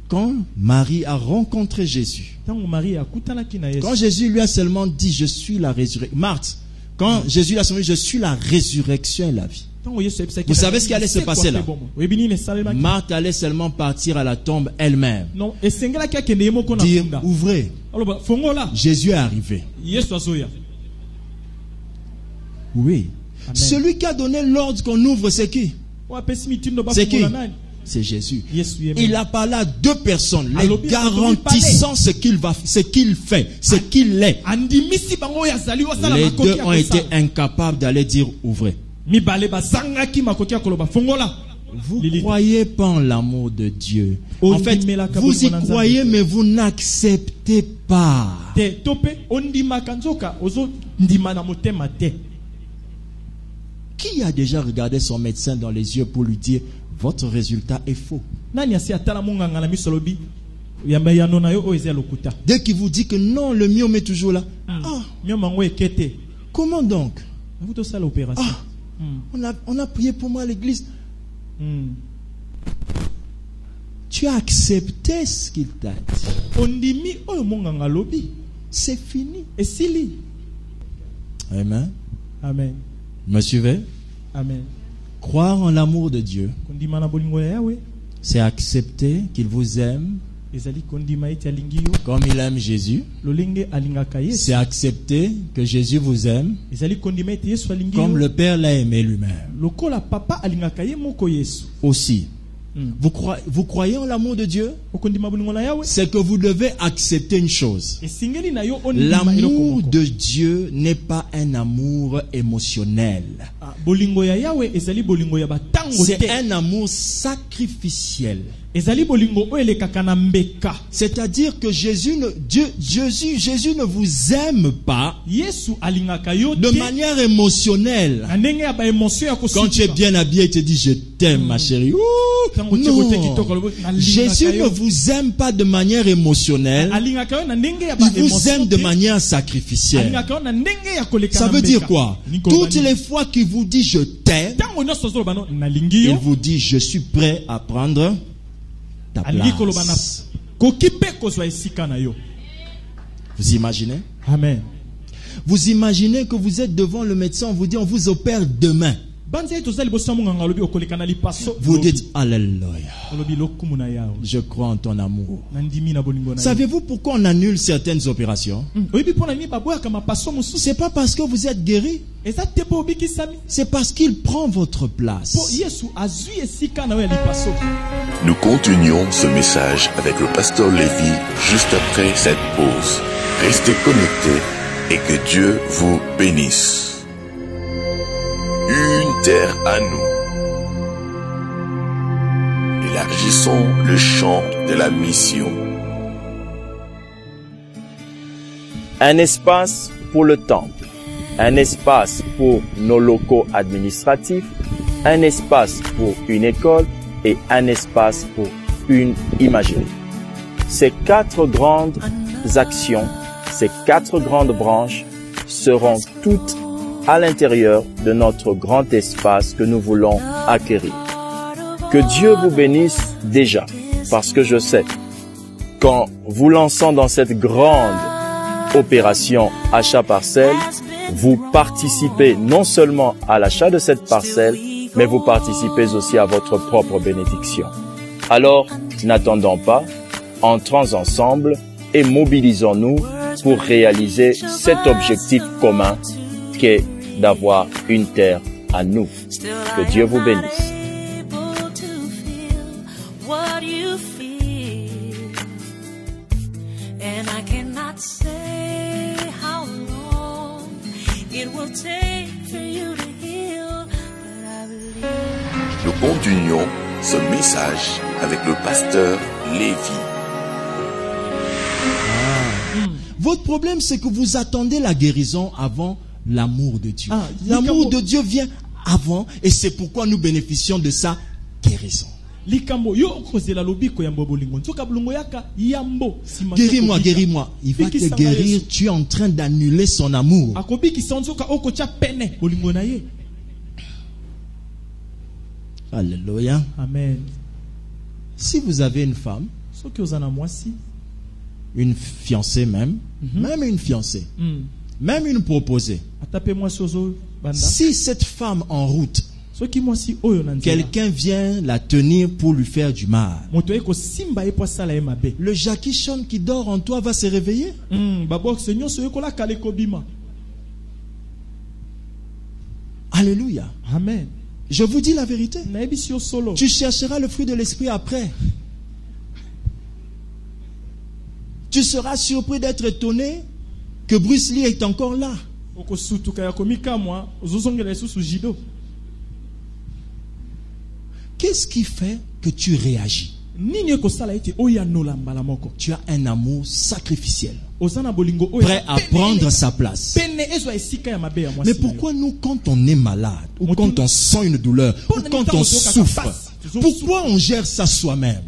quand Marie a rencontré Jésus, quand Jésus lui a seulement dit je suis la résurrection, Marthe, quand Jésus lui a seulement dit je suis la résurrection et la vie, vous savez ce qui allait se passer là? Marthe allait seulement partir à la tombe elle-même, dire ouvrez, Jésus est arrivé. Oui. Amen. Celui qui a donné l'ordre qu'on ouvre, c'est qui? C'est qui? C'est Jésus. Il a parlé à deux personnes, les garantissant ce qu'il fait, ce qu'il est. Les deux ont été incapables d'aller dire ouvrez. Vous croyez pas en l'amour de Dieu. En fait, vous y croyez, mais vous n'acceptez pas. Qui a déjà regardé son médecin dans les yeux pour lui dire votre résultat est faux? Dès qu'il vous dit que non, le myome est toujours là. Comment donc? On a prié pour moi à l'église. Tu as accepté ce qu'il t'a dit. C'est fini. Amen. Amen. Me suivez? Amen. Croire en l'amour de Dieu, c'est accepter qu'il vous aime comme il aime Jésus. C'est accepter que Jésus vous aime comme le Père l'a aimé lui-même. Aussi, vous croyez en l'amour de Dieu? C'est que vous devez accepter une chose. L'amour de Dieu n'est pas un amour émotionnel. C'est un amour sacrificiel. C'est-à-dire que Jésus ne vous aime pas de manière émotionnelle. Quand tu es bien habillé, il te dit je t'aime ma chérie. Non. Jésus ne vous aime pas de manière émotionnelle. Il vous aime de manière sacrificielle. Ça veut dire quoi? Toutes les fois qu'il vous dit je t'aime, il vous dit je suis prêt à prendre ta place. Vous imaginez? Amen. Vous imaginez que vous êtes devant le médecin, on vous dit on vous opère demain. Vous dites alléluia, je crois en ton amour. Savez-vous pourquoi on annule certaines opérations? C'est pas parce que vous êtes guéri, c'est parce qu'il prend votre place. Nous continuons ce message avec le pasteur Lévy juste après cette pause. Restez connectés et que Dieu vous bénisse. Une terre à nous. Élargissons le champ de la mission. Un espace pour le temple, un espace pour nos locaux administratifs, un espace pour une école et un espace pour une imagerie. Ces 4 grandes actions, ces 4 grandes branches seront toutes à l'intérieur de notre grand espace que nous voulons acquérir. Que Dieu vous bénisse déjà, parce que je sais qu'en vous lançant dans cette grande opération achat parcelle, vous participez non seulement à l'achat de cette parcelle, mais vous participez aussi à votre propre bénédiction. Alors, n'attendons pas, entrons ensemble et mobilisons-nous pour réaliser cet objectif commun qu'est d'avoir une terre à nous. Que Dieu vous bénisse. Nous continuons ce message avec le pasteur Lévi. Votre problème, c'est que vous attendez la guérison avant l'amour de Dieu. L'amour de Dieu vient avant et c'est pourquoi nous bénéficions de sa guérison. Guéris-moi, guéris-moi. Il va te guérir. Tu es en train d'annuler son amour. Alléluia. Amen. Si vous avez une femme, une fiancée même, même une fiancée, même une proposée, si cette femme en route, quelqu'un vient la tenir pour lui faire du mal, le Jackie Chan qui dort en toi va se réveiller. Alléluia. Amen. Je vous dis la vérité. Tu chercheras le fruit de l'esprit après. Tu seras surpris d'être étonné que Bruce Lee est encore là. Qu'est-ce qui fait que tu réagis? Tu as un amour sacrificiel, prêt à prendre sa place. Mais pourquoi nous, quand on est malade, ou quand on sent une douleur, ou quand on souffre, pourquoi on gère ça soi-même?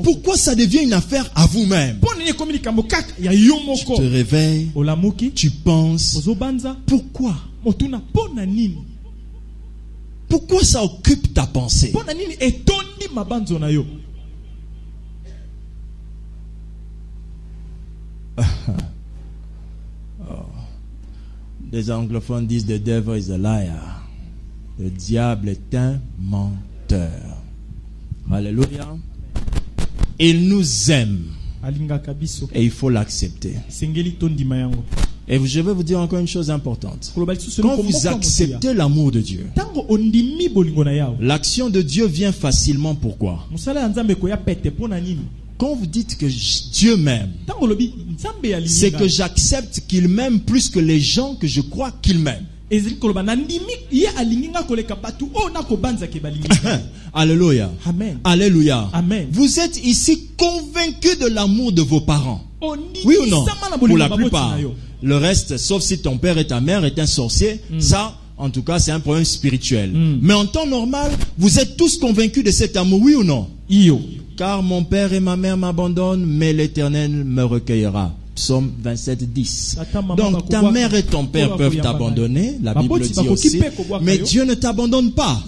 Pourquoi ça devient une affaire à vous-même? Tu te réveilles, tu penses, pourquoi? Pourquoi ça occupe ta pensée? Les anglophones disent the devil is a liar. Le diable est un menteur. Alléluia. Il nous aime. Et il faut l'accepter. Et je vais vous dire encore une chose importante. Quand vous acceptez l'amour de Dieu, l'action de Dieu vient facilement. Pourquoi? Quand vous dites que Dieu m'aime, c'est que j'accepte qu'il m'aime plus que les gens que je crois qu'il m'aime. Alléluia. Amen. Alléluia. Amen. Vous êtes ici convaincus de l'amour de vos parents. Oui ou non? Pour la plupart. Le reste, sauf si ton père et ta mère est un sorcier, ça, en tout cas, c'est un problème spirituel. Mais en temps normal, vous êtes tous convaincus de cet amour, oui ou non? Car mon père et ma mère m'abandonnent, mais l'Éternel me recueillera. Psaume 27, 10. Donc ta mère et ton père peuvent t'abandonner, la Bible dit aussi, mais Dieu ne t'abandonne pas.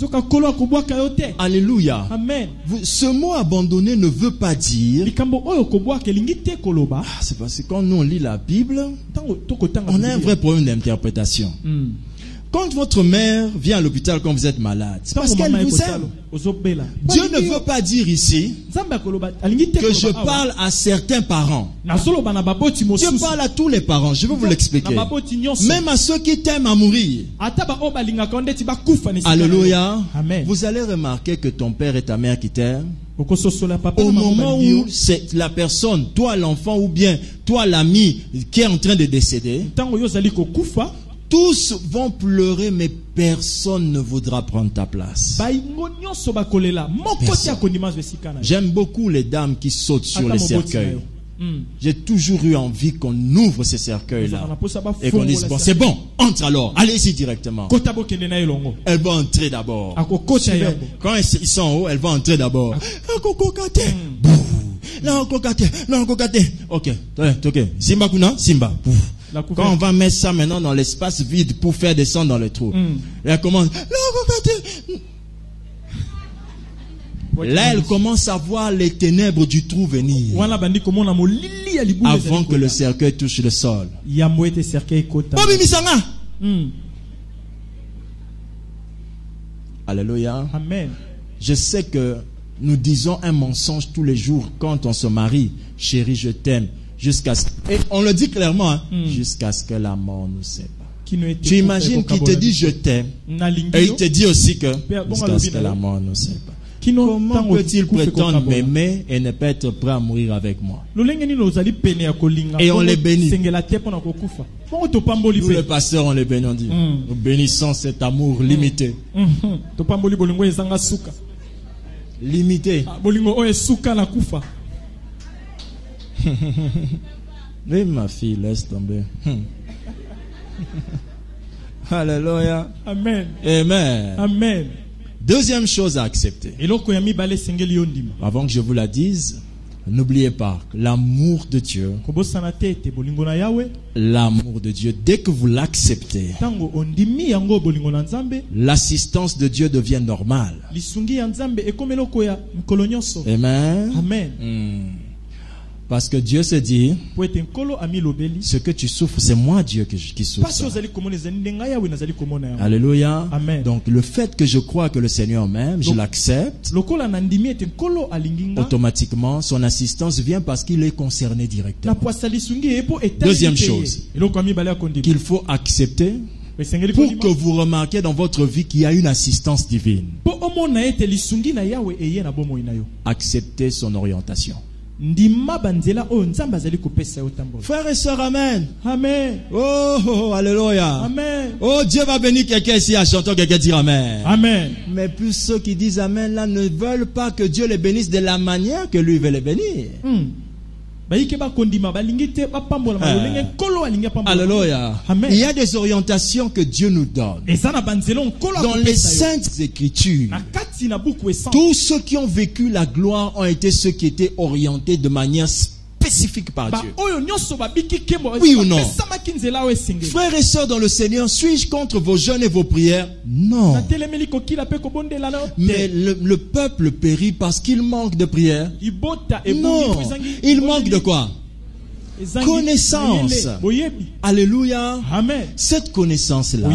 Alléluia. Amen. Ce mot abandonner ne veut pas dire... c'est parce que quand nous on lit la Bible, on a un vrai problème d'interprétation. Quand votre mère vient à l'hôpital quand vous êtes malade, c'est parce qu'elle vous aime. Dieu ne veut pas dire ici que je parle à certains parents. Dieu parle à tous les parents. Je vais vous l'expliquer. Même à ceux qui t'aiment à mourir. Alléluia. Amen. Vous allez remarquer que ton père et ta mère qui t'aiment, au moment où c'est la personne, toi l'enfant ou bien toi l'ami qui est en train de décéder, tous vont pleurer, mais personne ne voudra prendre ta place. Personne. J'aime beaucoup les dames qui sautent sur les cercueils. J'ai toujours eu envie qu'on ouvre ces cercueils-là et qu'on dise, bon, c'est bon, entre alors, allez-y directement. Elle va entrer d'abord. Quand ils sont en haut, elle va entrer d'abord. Ok, Simba Kuna, Simba. Quand on va mettre ça maintenant dans l'espace vide pour faire descendre dans le trou, elle commence. Là, elle commence à voir les ténèbres du trou venir avant que le cercueil touche le sol. Alléluia. Amen. Je sais que nous disons un mensonge tous les jours quand on se marie. Chérie, je t'aime. Et on le dit clairement, jusqu'à ce que la mort nous sépare. Tu imagines qu'il te dit je t'aime et il te dit aussi que jusqu'à ce que la mort nous sépare. Comment peut-il prétendre m'aimer et ne pas être prêt à mourir avec moi? Et on les bénit. Nous les pasteurs, on les bénit, on dit nous bénissons cet amour limité. Limité. Oui, ma fille, laisse tomber. Alléluia. Amen. Amen. Amen. Deuxième chose à accepter. Avant que je vous la dise, n'oubliez pas l'amour de Dieu. L'amour de Dieu, dès que vous l'acceptez, l'assistance de Dieu devient normale. Amen. Amen. Parce que Dieu se dit, ce que tu souffres, c'est moi Dieu qui souffre. Alléluia. Amen. Donc le fait que je crois que le Seigneur m'aime, je l'accepte. Automatiquement, son assistance vient parce qu'il est concerné directement. Deuxième chose qu'il faut accepter pour que vous remarquiez dans votre vie qu'il y a une assistance divine. Acceptez son orientation. Frères et sœurs, amen. Amen. Oh, alléluia. Amen. Oh, Dieu va bénir quelqu'un ici à chanter, quelqu'un dire amen. Amen. Mais plus ceux qui disent amen là ne veulent pas que Dieu les bénisse de la manière que lui veut les bénir. Alléluia. Amen. Il y a des orientations que Dieu nous donne. Dans les saintes écritures, tous ceux qui ont vécu la gloire ont été ceux qui étaient orientés de manière spécifique par Dieu. Oui ou non? Frères et sœurs dans le Seigneur, suis-je contre vos jeûnes et vos prières? Non. Mais le peuple périt parce qu'il manque de prière. Non. Il manque de quoi? Connaissance. Alléluia. Amen. Cette connaissance-là,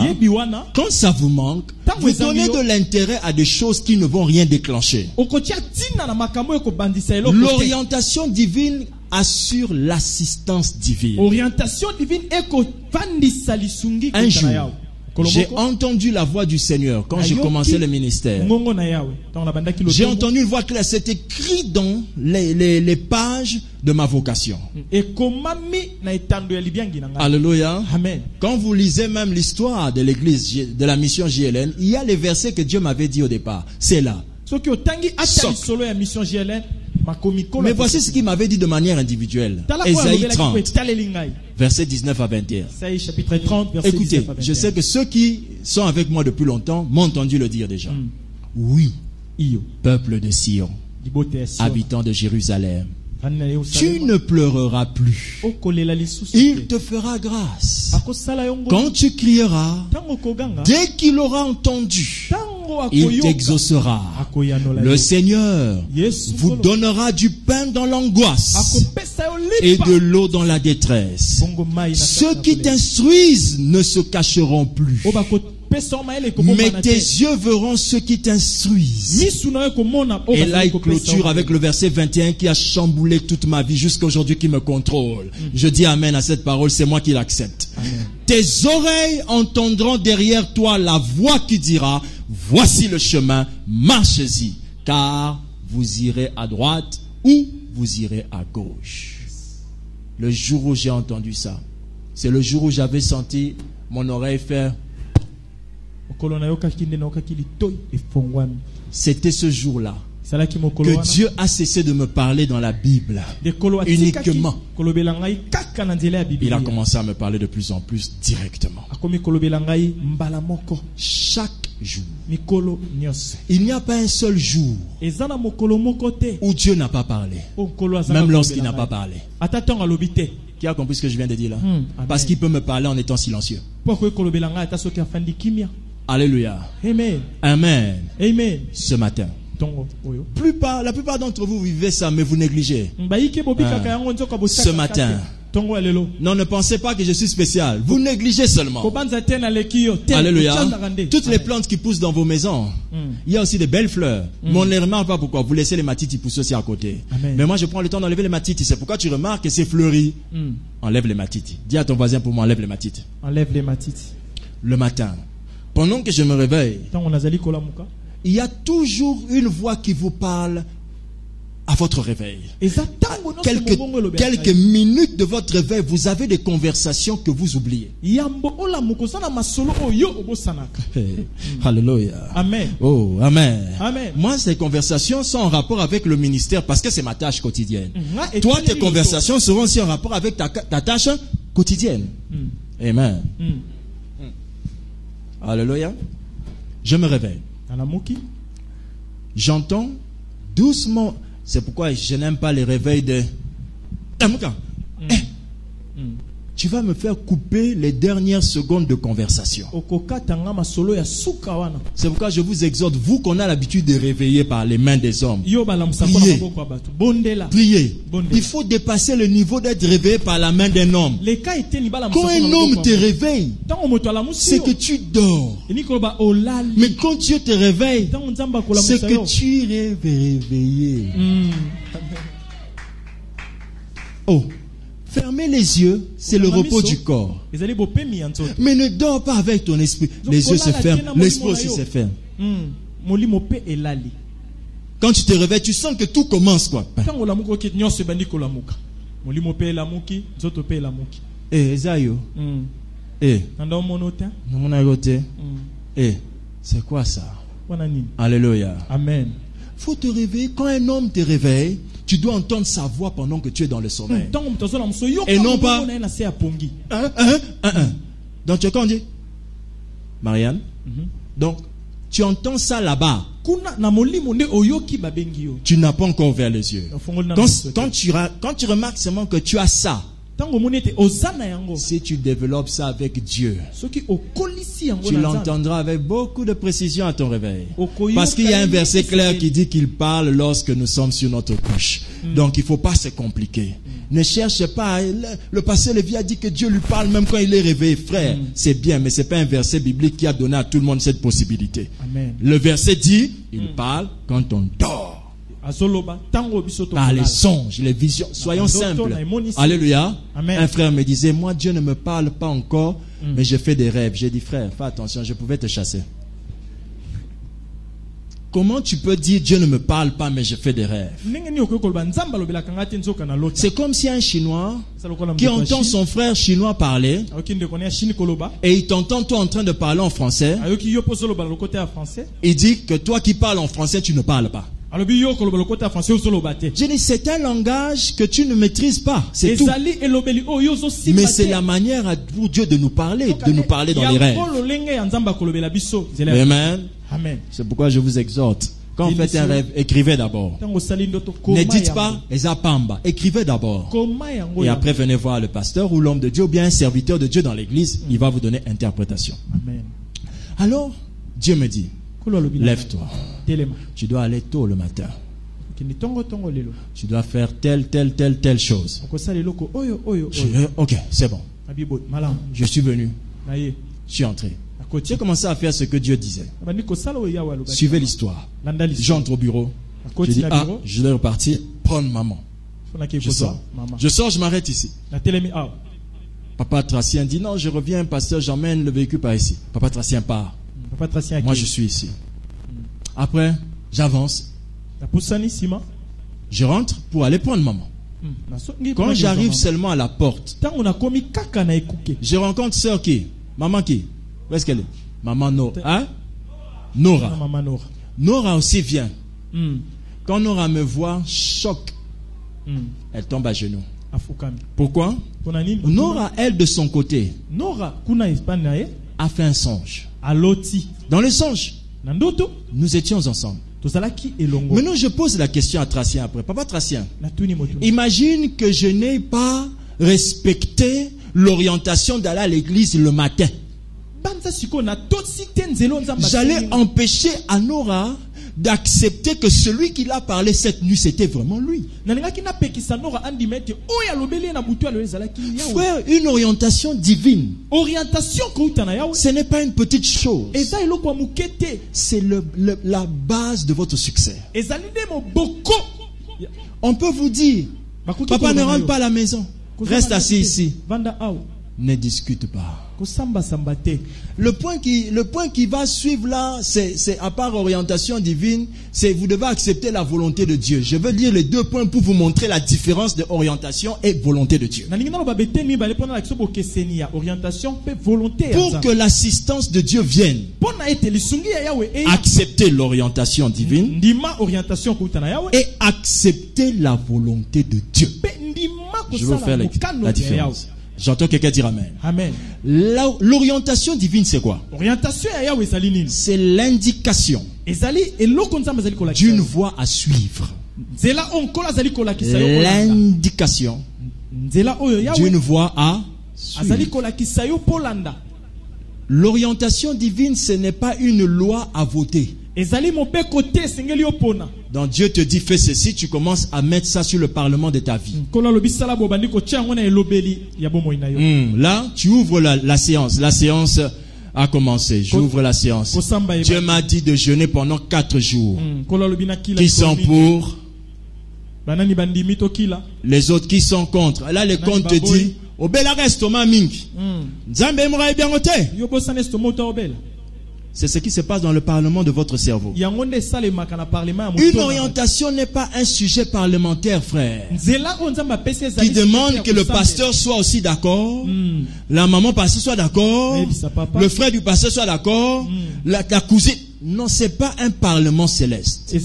quand ça vous manque, vous donnez de l'intérêt à des choses qui ne vont rien déclencher. L'orientation divine assure l'assistance divine. Un jour, j'ai entendu la voix du Seigneur quand j'ai commencé le ministère. J'ai entendu une voix claire. C'est écrit dans les pages de ma vocation. Alléluia. Amen. Quand vous lisez même l'histoire de l'église, de la mission JLN, il y a les versets que Dieu m'avait dit au départ. C'est là. Mais voici ce qu'il m'avait dit de manière individuelle. Ésaïe 30, versets 19 à 21. Écoutez, je sais que ceux qui sont avec moi depuis longtemps m'ont entendu le dire déjà. Oui, peuple de Sion, habitants de Jérusalem, tu ne pleureras plus. Il te fera grâce. Quand tu crieras, dès qu'il aura entendu, il t'exaucera. Le Seigneur vous donnera du pain dans l'angoisse et de l'eau dans la détresse. Ceux qui t'instruisent ne se cacheront plus, mais tes yeux verront ceux qui t'instruisent. Et là il clôture avec le verset 21 qui a chamboulé toute ma vie jusqu'à aujourd'hui, qui me contrôle. Je dis amen à cette parole, c'est moi qui l'accepte. Tes oreilles entendront derrière toi la voix qui dira, voici le chemin, marchez-y, car vous irez à droite ou vous irez à gauche. Le jour où j'ai entendu ça, c'est le jour où j'avais senti mon oreille faire. C'était ce jour-là Salaki mokolo que wana. Dieu a cessé de me parler dans la Bible. Dekolo Uniquement. atikaki kolobela ngai kaka na nzela ya Il a Biblia. commencé à me parler de plus en plus directement. Akomi kolobela ngai mbala moko Chaque jour. mikolo nyonso. Il n'y a pas un seul jour Eza na mokolo moko te. où Dieu n'a pas parlé. O nkolo azanga Même lorsqu'il kolobela n'a pas ngai. parlé. Ata ntongo alobi te. Qui a compris ce que je viens de dire là? Amen. Parce qu'il peut me parler en étant silencieux. Po akoki kolobela ngai ata soki afandi kimia. Alléluia. Amen. Amen. Amen. Ce matin. Tongo oyo. La plupart d'entre vous vivez ça, mais vous négligez. Mbayike bobi kaka yango nzoka bosaka. Ce matin. Tongo alelo. Non, ne pensez pas que je suis spécial. Vous négligez seulement. Kobanza te na lekio te. Alléluia. Ochanda nde. Toutes les Amen. plantes qui poussent dans vos maisons. Il y a aussi des belles fleurs. Mais on ne les remarque pas pourquoi. Vous laissez les matites pousser aussi à côté. Amen. Mais moi, je prends le temps d'enlever les matites. C'est pourquoi tu remarques que c'est fleuri. Enlève les matites. Dis à ton voisin pour moi, enlève les matites. Enlève les matites. Le matin, pendant que je me réveille, Tango nazali kolamuka. il y a toujours une voix qui vous parle à votre réveil. Eza tango no Quelques minutes de votre réveil, vous avez des conversations que vous oubliez. Yambo ola mukosana masolo oyo obosanaka. Alléluia. Amen. Oh, amen. Amen. Moi, ces conversations sont en rapport avec le ministère parce que c'est ma tâche quotidienne. Et Toi, tes conversations seront aussi en rapport avec ta tâche quotidienne. Amen. Alléluia. Je me réveille. Alamuki. J'entends doucement. C'est pourquoi je n'aime pas les réveils de... Tu vas me faire couper les dernières secondes de conversation. Okokatanga masolo ya suka wana. C'est pourquoi je vous exhorte, vous qu'on a l'habitude de réveiller par les mains des hommes. Yo balamusa kwa maboko abatu. Bondela. Priez. Bondela. Il faut dépasser le niveau d'être réveillé par la main d'un homme. Les cas étaient ni balamusa. Quand un homme te réveille, tango moto alamusi. c'est que tu dors. Ni koloba olali. Mais quand Dieu te réveille, Tango nzamba kolamusa. c'est que tu es réveillé. Oh, fermer les yeux, c'est le repos du corps. Ezali bopemi ya nzoto. Mais ne dors pas avec ton esprit. Les yeux se ferment, l'esprit aussi se ferme. Molimo pe elali. Quand tu te réveilles, tu sens que tout commence quoi. Tango lamuko ki nyonso bandi kolamuka. Molimo pe elamuki, nzoto pe elamuki. Eh, Esayo. Eh, Nanda monota. non mon côté. Eh, c'est quoi ça? Wana nini? Alléluia. Amen. Faut te réveiller. Quand un homme te réveille, tu dois entendre sa voix pendant que tu es dans le sommeil. Tango mtozo la mso yo. Et non pas. Na se apongi. Donc tu quand dit Marianne. Donc tu entends ça là-bas. Kuna na molimo nde oyoki babengi yo. Tu n'as pas encore ouvert les yeux. Ofongoli na Quand tu remarques seulement que tu as ça, tango monete ozana yango. si tu développes ça avec Dieu, Soki okolisi yango tu na nzambe. l'entendras avec beaucoup de précision à ton réveil. Okoyoka Parce qu'il y a un yini verset clair Israël. qui dit qu'il parle lorsque nous sommes sur notre couche. Donc il ne faut pas se compliquer. Ne cherche pas. Le pasteur Lévi a dit que Dieu lui parle même quand il est réveillé. Frère, c'est bien, mais ce n'est pas un verset biblique qui a donné à tout le monde cette possibilité. Amen. Le verset dit, il parle quand on dort. Azoloba tango bisoto. Par les songes, les visions. Soyons simples. Alléluia. Amen. Un frère me disait, moi Dieu ne me parle pas encore, mais je fais des rêves. J'ai dit, frère, fais attention, je pouvais te chasser. Comment tu peux dire Dieu ne me parle pas, mais je fais des rêves? C'est comme si un Chinois qui entend son frère chinois parler et il t'entend toi en train de parler en français. Il dit que toi qui parles en français, tu ne parles pas. Je dis, c'est un langage que tu ne maîtrises pas. C'est tout. Mais c'est la manière pour Dieu de nous parler dans les rêves. Amen. Amen. C'est pourquoi je vous exhorte. Quand vous faites un rêve, écrivez d'abord. Ne dites pas, Ezapamba. Écrivez d'abord. Et après, venez voir le pasteur ou l'homme de Dieu ou bien un serviteur de Dieu dans l'église. Il va vous donner interprétation. Amen. Alors, Dieu me dit, lève-toi. Tu dois aller tôt le matin. Tu dois faire telle chose. Ok, c'est bon. Je suis venu. Je suis entré. J'ai commencé à faire ce que Dieu disait. Suivez l'histoire. J'entre au bureau. Je dis, je dois repartir prendre maman. Je sors. Je m'arrête ici. Papa Tracien dit, non, je reviens, pasteur, j'emmène le véhicule par ici. Papa Tracien part. Moi, je suis ici. Après, j'avance. Je rentre pour aller prendre maman. Quand j'arrive seulement à la porte, je rencontre sœur qui? Maman qui? Où est-ce qu'elle est? Maman Nora. Hein? Nora. Nora aussi vient. Quand Nora me voit, choc, elle tombe à genoux. Afukami. Pourquoi? Pona nini? Nora, elle, de son côté, Nora kuna Espagne na ye a fait un songe. aloti. Dans le songe, Na ndoto nous étions ensemble. tozalaki elongo. Maintenant, je pose la question à Tracien après. Papa Tracien, Na tuni motuna. imagine que je n'ai pas respecté l'orientation d'aller à l'église le matin. Banza siko na totsi te nzelo nzamba. J'allais empêcher Anora d'accepter que celui qui l'a parlé cette nuit, c'était vraiment lui. Nalingaki na pekisa Nora andimete oya lobeli na butu alo ezalaki yawe. Frère, une orientation divine, Orientation kouta na yawe. ce n'est pas une petite chose. Eza eloko mukete. C'est la base de votre succès. Ezali de mo boko. On peut vous dire, Bakoki papa ne kolona rentre yo. pas à la maison. Kozamba Reste na assis te. ici. Vanda awo. Ne discute pas. Kosamba samba te. Le point qui va suivre là, c'est à part orientation divine, c'est vous devez accepter la volonté de Dieu. Je veux dire les deux points pour vous montrer la différence de orientation et volonté de Dieu. Na ninga na babeteni ba lepona la kisobo keseni ya orientation pe volonté ya Pour Nzambe. que l'assistance de Dieu vienne, Pona ete lisungi ya yawe e accepter l'orientation divine ndima orientation kouta na yawe et accepter la volonté de Dieu. pe ndima Je veux faire kosala mokano la ya yawe. différence. J'entends quelqu'un dire Amen. Amen. L'orientation divine, c'est quoi? Orientation ya yawe ezali nini? C'est l'indication Ezali eloko Nzambe ezali kolakisa. d'une voie à suivre. Nzela onkola ezali kolakisa yo kolanda. L'indication Nzela oyo yawe d'une voie à azali suivre. kolakisa yo polanda. L'orientation divine, ce n'est pas une loi à voter. Ezali mobeko te sengeli yo pona. Donc Dieu te dit fais ceci, tu commences à mettre ça sur le parlement de ta vie. Kola lobi sala bobandi ko tia ngona elobeli ya bomoi na yo. Là, tu ouvres la séance. La séance a commencé. J'ouvre la séance. Kosamba Dieu m'a dit de jeûner pendant 4 jours. Kola lobi na kila. Qui sont pour? Banani bandimi to kila. Les autres qui sont contre. Là, le compte te dit Obela reste Thomas Mingi. Nzambe moraye bien ote. Yo bosana estomo to obela. C'est ce qui se passe dans le parlement de votre cerveau. Yangonde sale makana parlement. Une orientation n'est pas un sujet parlementaire, frère, qui demande que le pasteur soit aussi d'accord, la maman pasteur soit d'accord, le frère du pasteur soit d'accord, la cousine. Non, c'est pas un parlement céleste.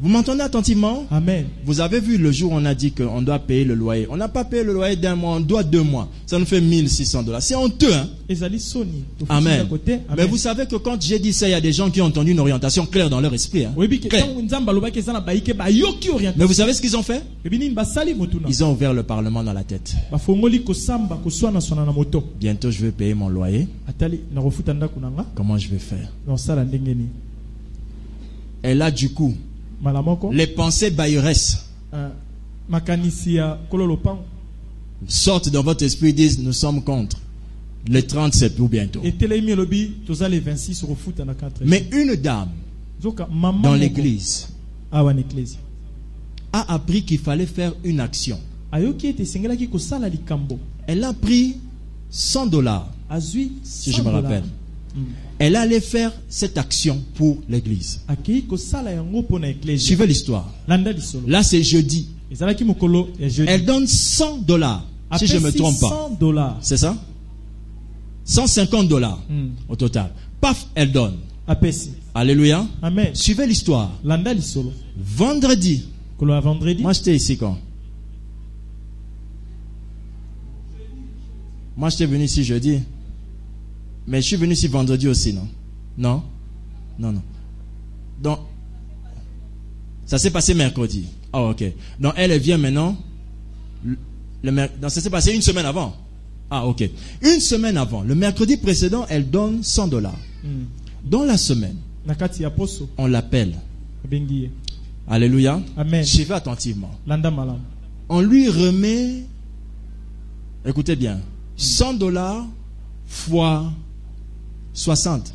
Vous m'entendez attentivement? Amen. Vous avez vu le jour où on a dit qu'on doit payer le loyer. On n'a pas payé le loyer d'un mois, on doit 2 mois. Ça nous fait $1,600. C'est honteux, hein? Amen. Mais vous savez que quand j'ai dit ça, il y a des gens qui ont entendu une orientation claire dans leur esprit. Hein? Claire. Mais vous savez ce qu'ils ont fait? Ils ont ouvert le parlement dans la tête. Bientôt, je vais payer mon loyer. Comment je vais faire? Et là, du coup, les pensées bailleresses sortent dans votre esprit et disent nous sommes contre. Les 30 c'est pour bientôt. Mais une dame dans l'église a appris qu'il fallait faire une action. Elle a pris $100, si je me rappelle. Elle allait faire cette action pour l'église. Suivez l'histoire. Là c'est jeudi. Elle donne $100, si je ne me trompe pas. C'est ça? $150 au total. Paf, elle donne. Alléluia. Amen. Suivez l'histoire. Vendredi. Moi j'étais ici quand? Moi j'étais venu ici jeudi. Mais je suis venu ici vendredi aussi, non? Non? Non, non. Donc, ça s'est passé mercredi. Ah, ok. Donc, elle vient maintenant. Donc, ça s'est passé une semaine avant. Ah, ok. Une semaine avant. Le mercredi précédent, elle donne $100. Dans la semaine, on l'appelle. Alléluia. Amen. Suivez attentivement. On lui remet, écoutez bien, $100 fois 60.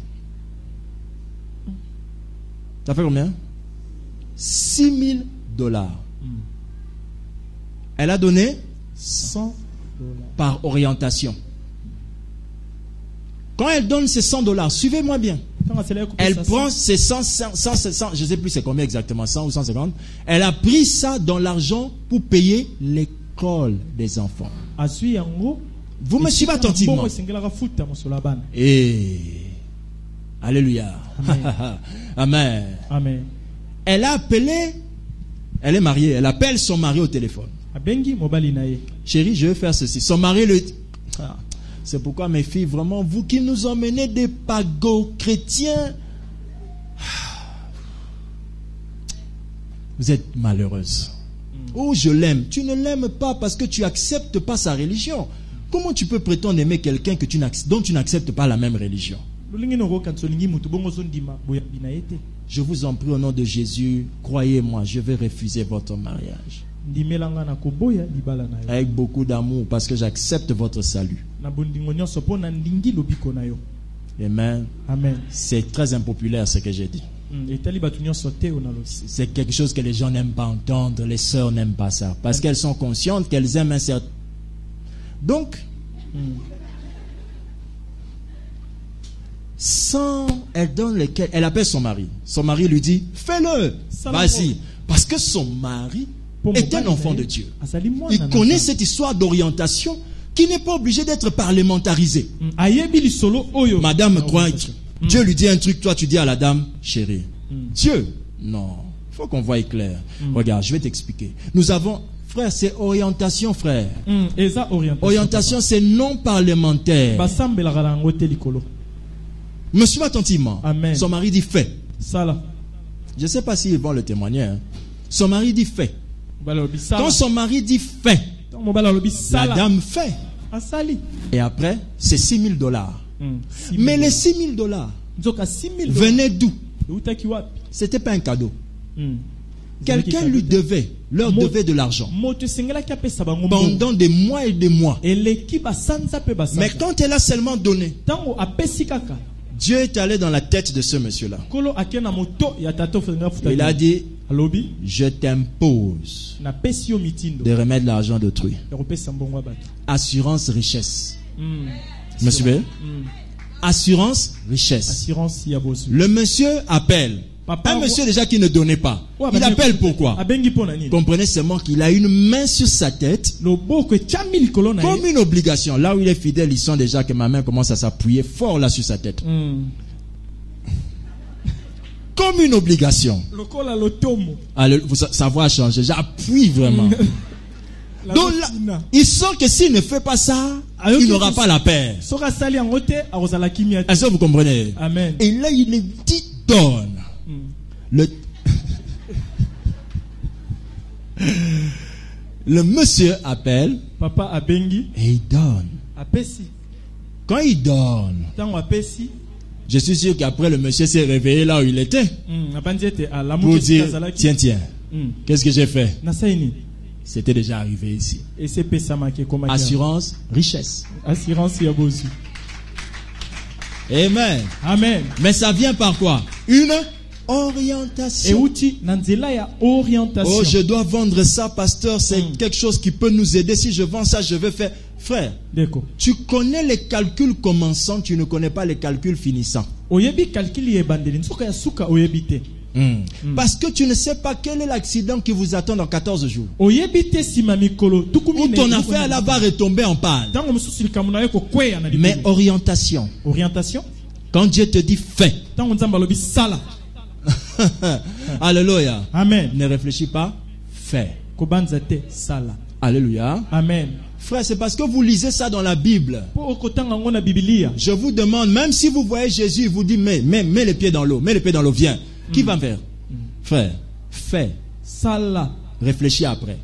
Ça fait combien? $6,000. Elle a donné $100 par orientation. Quand elle donne ces $100, suivez-moi bien. Elle prend ces 100, je ne sais plus c'est combien exactement, 100 ou 150. Elle a pris ça dans l'argent pour payer l'école des enfants. Vous me suivez attentivement. Et alléluia. Amen. Amen. Elle a appelé, elle est mariée, elle appelle son mari au téléphone. Abengi mobali na ye. Chérie, je veux faire ceci. Son mari le dit. Ah, c'est pourquoi mes filles, vraiment, vous qui nous emmenez des pagods chrétiens, vous êtes malheureuse. Oh, je l'aime. Tu ne l'aimes pas parce que tu n'acceptes pas sa religion. Comment tu peux prétendre aimer quelqu'un dont tu n'acceptes pas la même religion? Je vous en prie au nom de Jésus, croyez-moi, je vais refuser votre mariage. Avec beaucoup d'amour parce que j'accepte votre salut. Amen. Amen. C'est très impopulaire ce que j'ai dit. C'est quelque chose que les gens n'aiment pas entendre. Les sœurs n'aiment pas ça. Parce qu'elles sont conscientes qu'elles aiment un certain... Donc, elle appelle son mari. Son mari lui dit, fais-le. Vas-y. Parce que son mari est un enfant de Dieu. Il connaît cette histoire d'orientation qui n'est pas obligée d'être parlementarisée. Madame croit... Dieu lui dit un truc, toi tu dis à la dame, chérie. Dieu, non, il faut qu'on voie clair. Regarde, je vais t'expliquer. Nous avons, frère, c'est orientation, frère. Orientation, c'est non parlementaire. Me suis attentivement. Amen. Son mari dit fais. Sala. Je ne sais pas s'ils vont le témoigner. Hein. Son mari dit fais. Quand son mari dit fais, la dame fait. Et après, c'est $6,000. Mais les $6,000 venaient d'où? C'était pas un cadeau. Quelqu'un lui devait, leur devait de l'argent pendant des mois et des mois. Mais quand elle a seulement donné, Dieu est allé dans la tête de ce monsieur-là. Il a dit, je t'impose de remettre l'argent d'autrui. Assurance richesse. Monsieur, assurance richesse. Le monsieur appelle. Un monsieur déjà qui ne donnait pas. Il appelle pourquoi? Comprenez seulement qu'il a une main sur sa tête comme une obligation. Là où il est fidèle, il sent déjà que ma main commence à s'appuyer fort là sur sa tête. Comme une obligation. Sa voix a changé. J'appuie vraiment. Donc là, il sent que s'il ne fait pas ça, il n'aura pas la paix. Est-ce que vous comprenez? Amen. Et là, il est dit donne. Le monsieur appelle. Papa abengi. Et il donne. Quand il donne, je suis sûr qu'après le monsieur s'est réveillé là où il était. Pour dire, tiens, qu'est-ce que j'ai fait? C'était déjà arrivé ici. Assurance, richesse. Assurance yabosu. Amen. Amen. Mais ça vient par quoi? Une orientation. Oh, je dois vendre ça, pasteur. C'est quelque chose qui peut nous aider. Si je vends ça, je vais faire. Frère, tu connais les calculs commençants, tu ne connais pas les calculs finissants. Parce que tu ne sais pas quel est l'accident qui vous attend dans 14 jours. Ou ton affaire là va retomber en panne. Mais orientation. Quand Dieu te dit fais. Alléluia. Amen. Ne réfléchis pas, fais. Alléluia. Amen. Frère, c'est parce que vous lisez ça dans la Bible. Je vous demande, même si vous voyez Jésus, il vous dit mets les pieds dans l'eau, viens. Qui va faire? Frère, fais. Réfléchis après.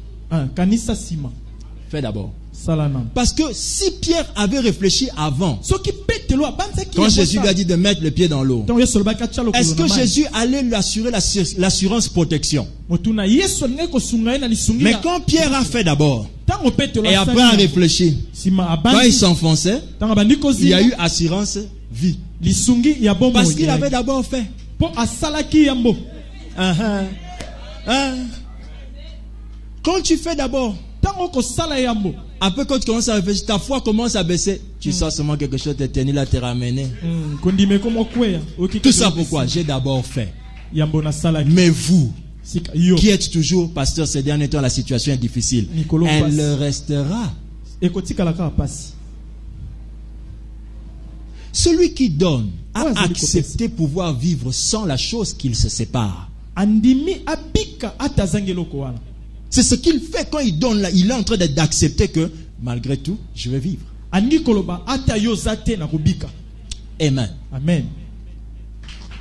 Fais d'abord. Parce que si Pierre avait réfléchi avant, quand Jésus lui a dit de mettre les pieds dans l'eau, est-ce que Jésus allait lui assurer l'assurance protection? Mais quand Pierre a fait d'abord, et après a réfléchi, quand il s'enfonçait, il y a eu assurance vie. Parce qu'il avait d'abord fait. Quand tu fais d'abord, après quand tu commences à réfléchir, ta foi commence à baisser. Tu sens seulement quelque chose d'éternel à te ramener. Tout ça pourquoi? J'ai d'abord fait. Mais vous, qui êtes toujours, pasteur, ces derniers temps, la situation est difficile. Elle restera. Celui qui donne a accepté pouvoir vivre sans la chose qu'il se sépare. andimi abika atazangeloko wana. C'est ce qu'il fait quand il donne là. Il est en train d'accepter que malgré tout, je vais vivre. Angi koloba atayozate na kubika. Amen. Amen.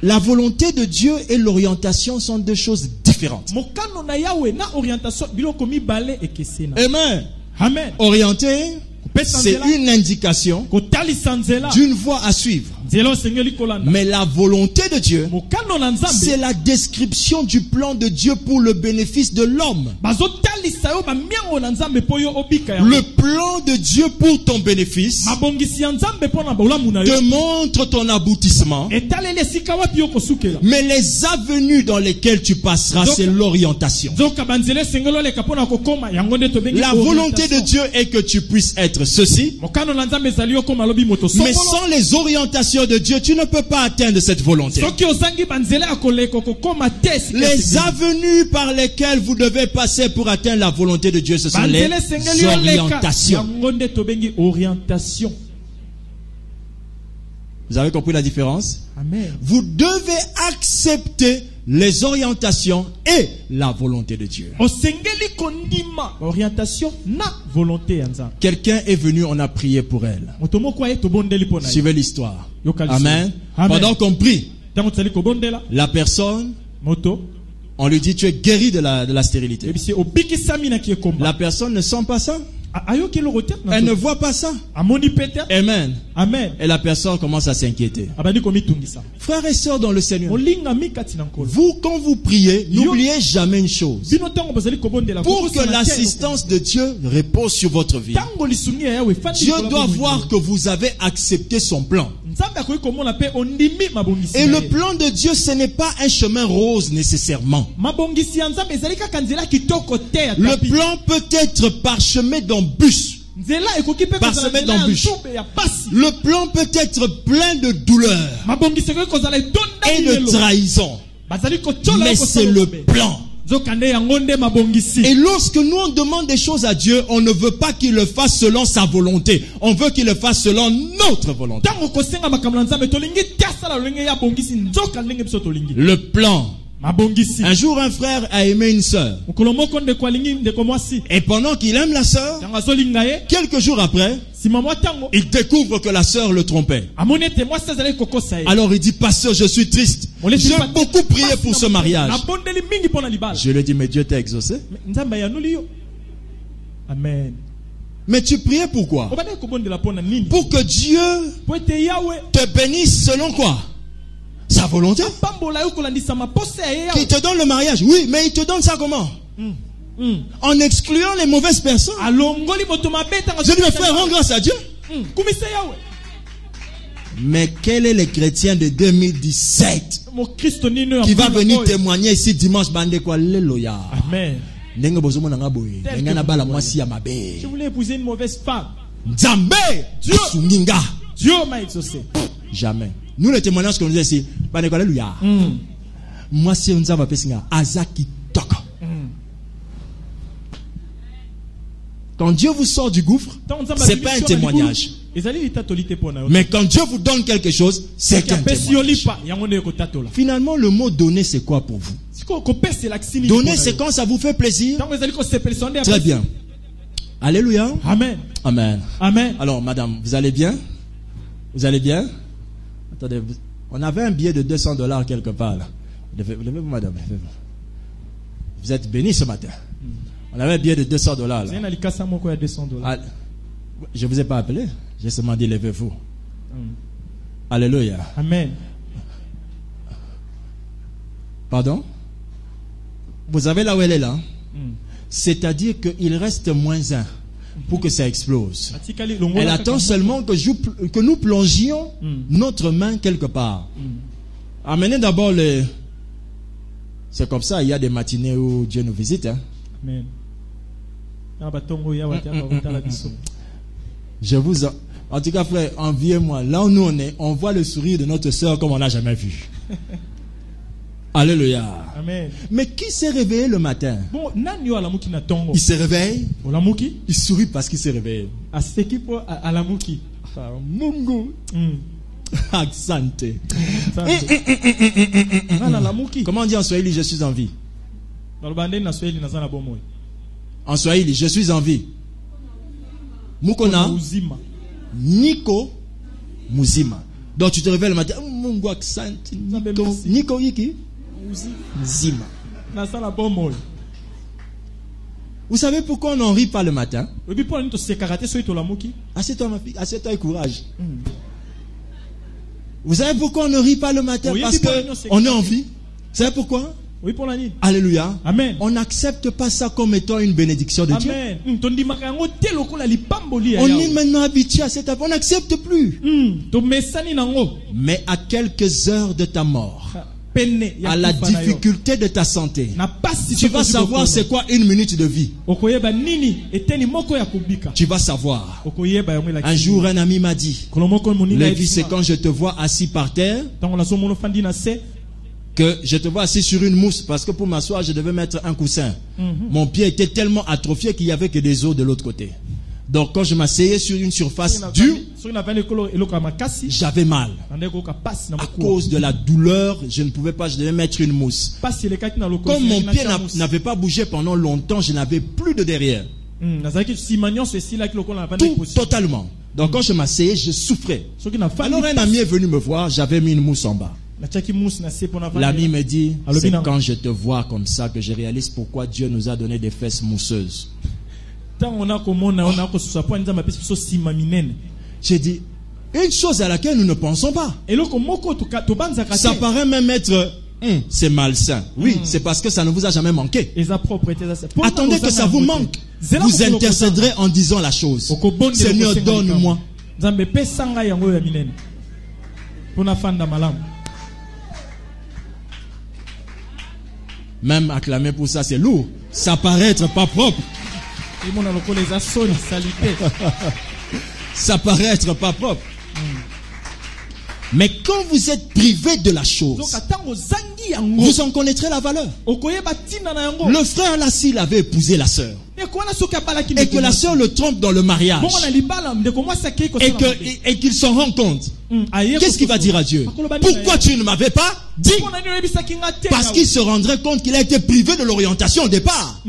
La volonté de Dieu et l'orientation sont deux choses différentes. Mokano na Yahweh na orientation biloko mibale ekesena. Amen. Amen. Orienter, c'est une indication d'une voie à suivre. Mais la volonté de Dieu, c'est la description du plan de Dieu pour le bénéfice de l'homme. Le plan de Dieu pour ton bénéfice te montre ton aboutissement. Mais les avenues dans lesquelles tu passeras, c'est l'orientation. La volonté de Dieu est que tu puisses être ceci. Mais sans les orientations de Dieu, tu ne peux pas atteindre cette volonté. Les avenues par lesquelles vous devez passer pour atteindre la volonté de Dieu, ce sont les orientations. Vous avez compris la différence? Amen. Vous devez accepter les orientations et la volonté de Dieu. Quelqu'un est venu, on a prié pour elle. Suivez l'histoire. Amen. Pendant qu'on prie, la personne, on lui dit tu es guéri de la stérilité. La personne ne sent pas ça. Elle ne voit pas ça. Amen. Amen. Et la personne commence à s'inquiéter. Frères et sœurs dans le Seigneur, vous, quand vous priez, n'oubliez jamais une chose. Pour que l'assistance de Dieu repose sur votre vie, Dieu doit voir que vous avez accepté son plan. Et le plan de Dieu, ce n'est pas un chemin rose nécessairement. Le plan peut être parsemé d'embûches. Parsemé d'embûches. Le plan peut être plein de douleurs et de trahison. Mais c'est le plan. Et lorsque nous on demande des choses à Dieu, on ne veut pas qu'il le fasse selon sa volonté. On veut qu'il le fasse selon notre volonté. Le plan. Un jour, un frère a aimé une sœur. Et pendant qu'il aime la sœur, quelques jours après, il découvre que la sœur le trompait. Alors il dit, pasteur, je suis triste. J'ai beaucoup prié pour ce mariage. Je lui ai dit, mais Dieu t'a exaucé. Amen. Mais tu priais pourquoi? Pour que Dieu te bénisse selon quoi? Sa volonté. Qui te donne le mariage. Oui, mais il te donne ça comment? En excluant les mauvaises personnes. Je dis, mes frères, rends grâce à Dieu. Mais quel est le chrétien de 2017 qui va venir témoigner ici dimanche? Amen. Je voulais épouser une mauvaise femme. Dieu m'a exaucé. Jamais. Nous, les témoignages que nous disons ici, moi, c'est un zama pesinga, azaki toko. Quand Dieu vous sort du gouffre, c'est pas un témoignage. Mais quand Dieu vous donne quelque chose, c'est un témoignage. Finalement, le mot donner, c'est quoi pour vous? Donner, c'est quand ça vous fait plaisir. Très bien. Alléluia. Amen. Amen. Amen. Alors, madame, vous allez bien? Vous allez bien? Attendez, on avait un billet de $200 quelque part là. Levez-vous, madame. Vous êtes béni ce matin. On avait un billet de $200 là. Je vous ai pas appelé. J'ai seulement dit levez-vous. Alléluia. Amen. Pardon? Vous avez là où elle est là. C'est-à-dire qu'il reste moins un pour que ça explose. Elle attend seulement que nous plongions notre main quelque part. Amenez d'abord les... C'est comme ça, il y a des matinées où Dieu nous visite. Hein? Amen. Je vous... En tout cas, frère, enviez-moi. Là où nous on est, on voit le sourire de notre sœur comme on n'a jamais vu. Alléluia. Amen. Mais qui s'est réveillé le matin? Il se réveille. Il sourit parce qu'il s'est réveillé. Accent. Nana lamuki. Comment on dit en Swahili, je suis en vie? Balobande na Swahili nazana bomoy. En Swahili, je suis en vie. Mukona Uzima. Nico Muzima. Donc tu te réveilles le matin, Mungu accent Nico. Nico yiki Muzima. Nazana bomoy. Vous savez pourquoi on n'en rit pas le matin? Obi pour nito se karaté so ito lamuki. Assieds-toi ma fille, assieds-toi et courage. Vous savez pourquoi on ne rit pas le matin? Parce qu'on est en vie. Vous savez pourquoi? Oui pour la nuit. Alléluia. Amen. On n'accepte pas ça comme étant une bénédiction de Dieu. Amen. On On est maintenant habitué à cette affaire. On n'accepte plus. Mais à quelques heures de ta mort, à la difficulté de ta santé, tu vas savoir c'est quoi une minute de vie. Tu vas savoir. Un jour, un ami m'a dit, Lévi, c'est quand je te vois assis par terre, que je te vois assis sur une mousse, parce que pour m'asseoir, je devais mettre un coussin. Mon pied était tellement atrophié qu'il n'y avait que des os de l'autre côté. Donc quand je m'asseyais sur une surface dure, j'avais mal. À cause de la douleur, je ne pouvais pas, je devais mettre une mousse. Comme mon pied n'avait pas bougé pendant longtemps, je n'avais plus de derrière. Tout, totalement. Donc quand je m'asseyais, je souffrais. Alors un ami est venu me voir, j'avais mis une mousse en bas. L'ami me dit, c'est quand je te vois comme ça que je réalise pourquoi Dieu nous a donné des fesses mousseuses. J'ai dit, une chose à laquelle nous ne pensons pas. Ça paraît même être, c'est malsain. Oui, c'est parce que ça ne vous a jamais manqué. Attendez que ça vous manque. Vous intercéderez en disant la chose. Seigneur, donne-moi. Même acclamer pour ça, c'est lourd. Ça paraît être pas propre. Ça paraît être pas propre. Mais quand vous êtes privé de la chose, vous en connaîtrez la valeur. Le frère là, s'il avait épousé la sœur, et que la sœur le trompe dans le mariage, et qu'il s'en rend compte, qu'est-ce qu'il va dire à Dieu? Pourquoi tu ne m'avais pas dit? Parce qu'il se rendrait compte qu'il a été privé de l'orientation au départ.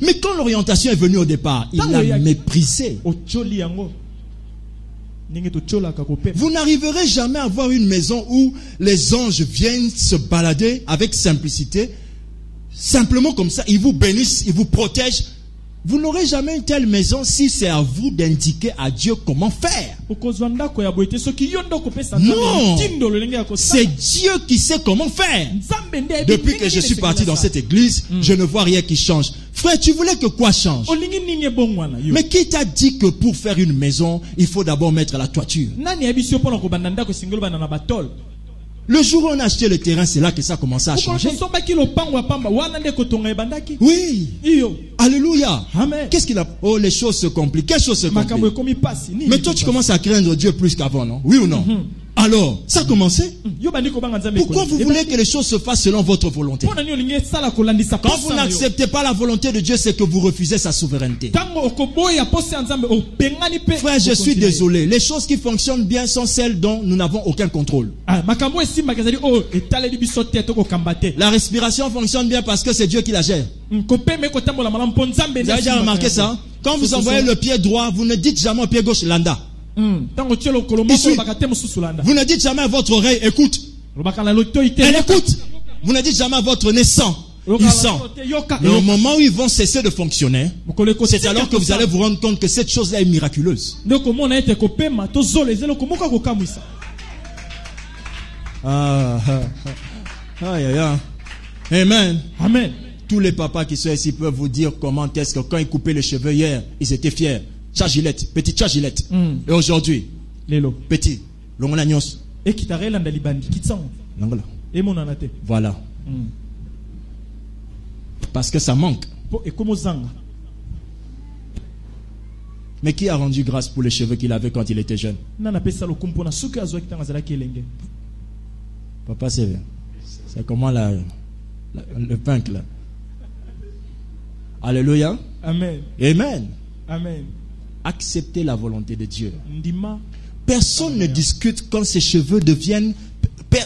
Mais quand l'orientation est venue au départ, il l'a méprisé. Vous n'arriverez jamais à avoir une maison où les anges viennent se balader avec simplicité, simplement comme ça, ils vous bénissent, ils vous protègent. Vous n'aurez jamais une telle maison si c'est à vous d'indiquer à Dieu comment faire. Non, c'est Dieu qui sait comment faire. Depuis que je suis parti dans cette église, je ne vois rien qui change. Frère, tu voulais que quoi change? Mais qui t'a dit que pour faire une maison, il faut d'abord mettre la toiture? Le jour où on a acheté le terrain, c'est là que ça a commencé à changer. Oui. Alléluia. Qu'est-ce qu'il a? Oh, les choses se compliquent. Quelles choses se compliquent? Mais toi, tu commences à craindre Dieu plus qu'avant, non? Oui ou non? Alors, ça a commencé. Pourquoi vous voulez que les choses se fassent selon votre volonté? Quand vous n'acceptez pas la volonté de Dieu, c'est que vous refusez sa souveraineté. Frère, je suis désolé. Les choses qui fonctionnent bien sont celles dont nous n'avons aucun contrôle. La respiration fonctionne bien parce que c'est Dieu qui la gère. Vous avez déjà remarqué ça? Quand vous envoyez le pied droit, vous ne dites jamais au pied gauche, Landa. Vous ne dites jamais à votre oreille, écoute. Elle écoute. Vous ne dites jamais à votre nez, sent. Il sent. Mais au moment où ils vont cesser de fonctionner, c'est alors que vous allez vous rendre compte que cette chose-là est miraculeuse. Amen. Amen. Tous les papas qui sont ici peuvent vous dire comment est-ce que quand ils coupaient les cheveux hier, ils étaient fiers. Chagilette, petite chagilette. Et aujourd'hui, petit, l'ongolagnos. Voilà. Parce que ça manque. Mais qui a rendu grâce pour les cheveux qu'il avait quand il était jeune? Papa, c'est comment le punk là? Alléluia. Amen. Amen. Amen. Acceptez la volonté de Dieu. Personne ne discute quand ses cheveux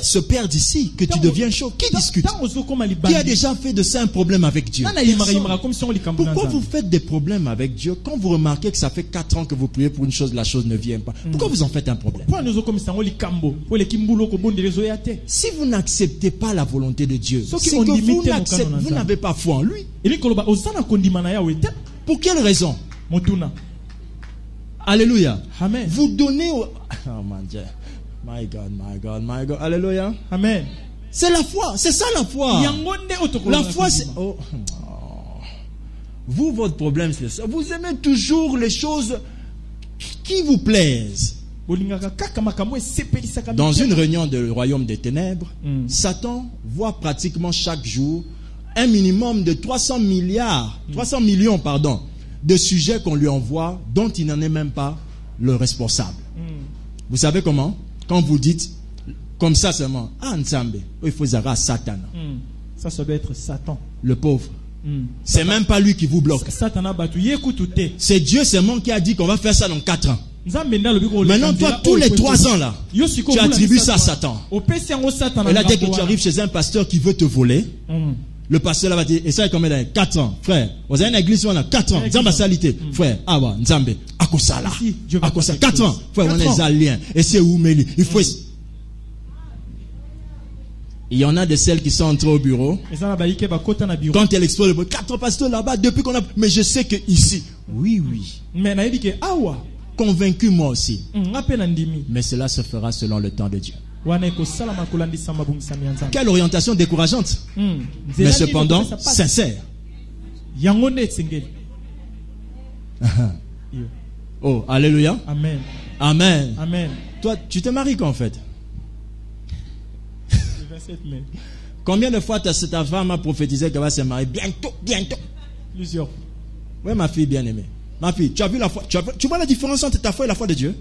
se perdent ici, que tu deviens chaud. Qui discute? Qui a déjà fait de ça un problème avec Dieu? Pourquoi vous faites des problèmes avec Dieu quand vous remarquez que ça fait 4 ans que vous priez pour une chose, la chose ne vient pas? Pourquoi vous en faites un problème? Si vous n'acceptez pas la volonté de Dieu, c'est que vous n'avez pas foi en lui. Pour quelle raison? Alléluia. Amen. Vous donnez au... Oh mon Dieu. My God. Alléluia. Amen. C'est la foi. C'est ça la foi. La foi, c'est... Oh. Vous, votre problème, c'est ça. Vous aimez toujours les choses qui vous plaisent. Dans une réunion du royaume des ténèbres, Satan voit pratiquement chaque jour un minimum de 300 millions, de sujets qu'on lui envoie dont il n'en est même pas le responsable. Vous savez comment? Quand vous dites comme ça seulement, Nzambe, il faut Zara Satan. Ça doit être Satan. Le pauvre. C'est même pas lui qui vous bloque. C'est Dieu seulement qui a dit qu'on va faire ça dans 4 ans. Maintenant, toi, tous les 3 ans là, tu attribues ça à Satan. Et là, dès que tu arrives chez un pasteur qui veut te voler, le pasteur là va dire, et ça est combien d'années? 4 ans, frère. Vous avez une église où on a 4 ans. Nzamba salité, frère. Ah ouais, Nzambe. Akosala. Akosala. 4 ans. Frère, on est aliens. Et c'est où, Méli? Il faut. Il y en a de celles qui sont entrées au bureau. Quand elle explose le bureau, 4 pasteurs là-bas, depuis qu'on a. Mais je sais que ici. Oui. Convaincu moi aussi. Mais cela se fera selon le temps de Dieu. Quelle orientation décourageante, mais cependant sincère. Oh, alléluia. Amen. Toi, tu te maries quand en fait? Combien de fois ta femme a prophétisé qu'elle va se marier? Bientôt. Plusieurs. Oui, ma fille bien-aimée. Ma fille, tu as vu la foi? Tu vois la différence entre ta foi et la foi de Dieu?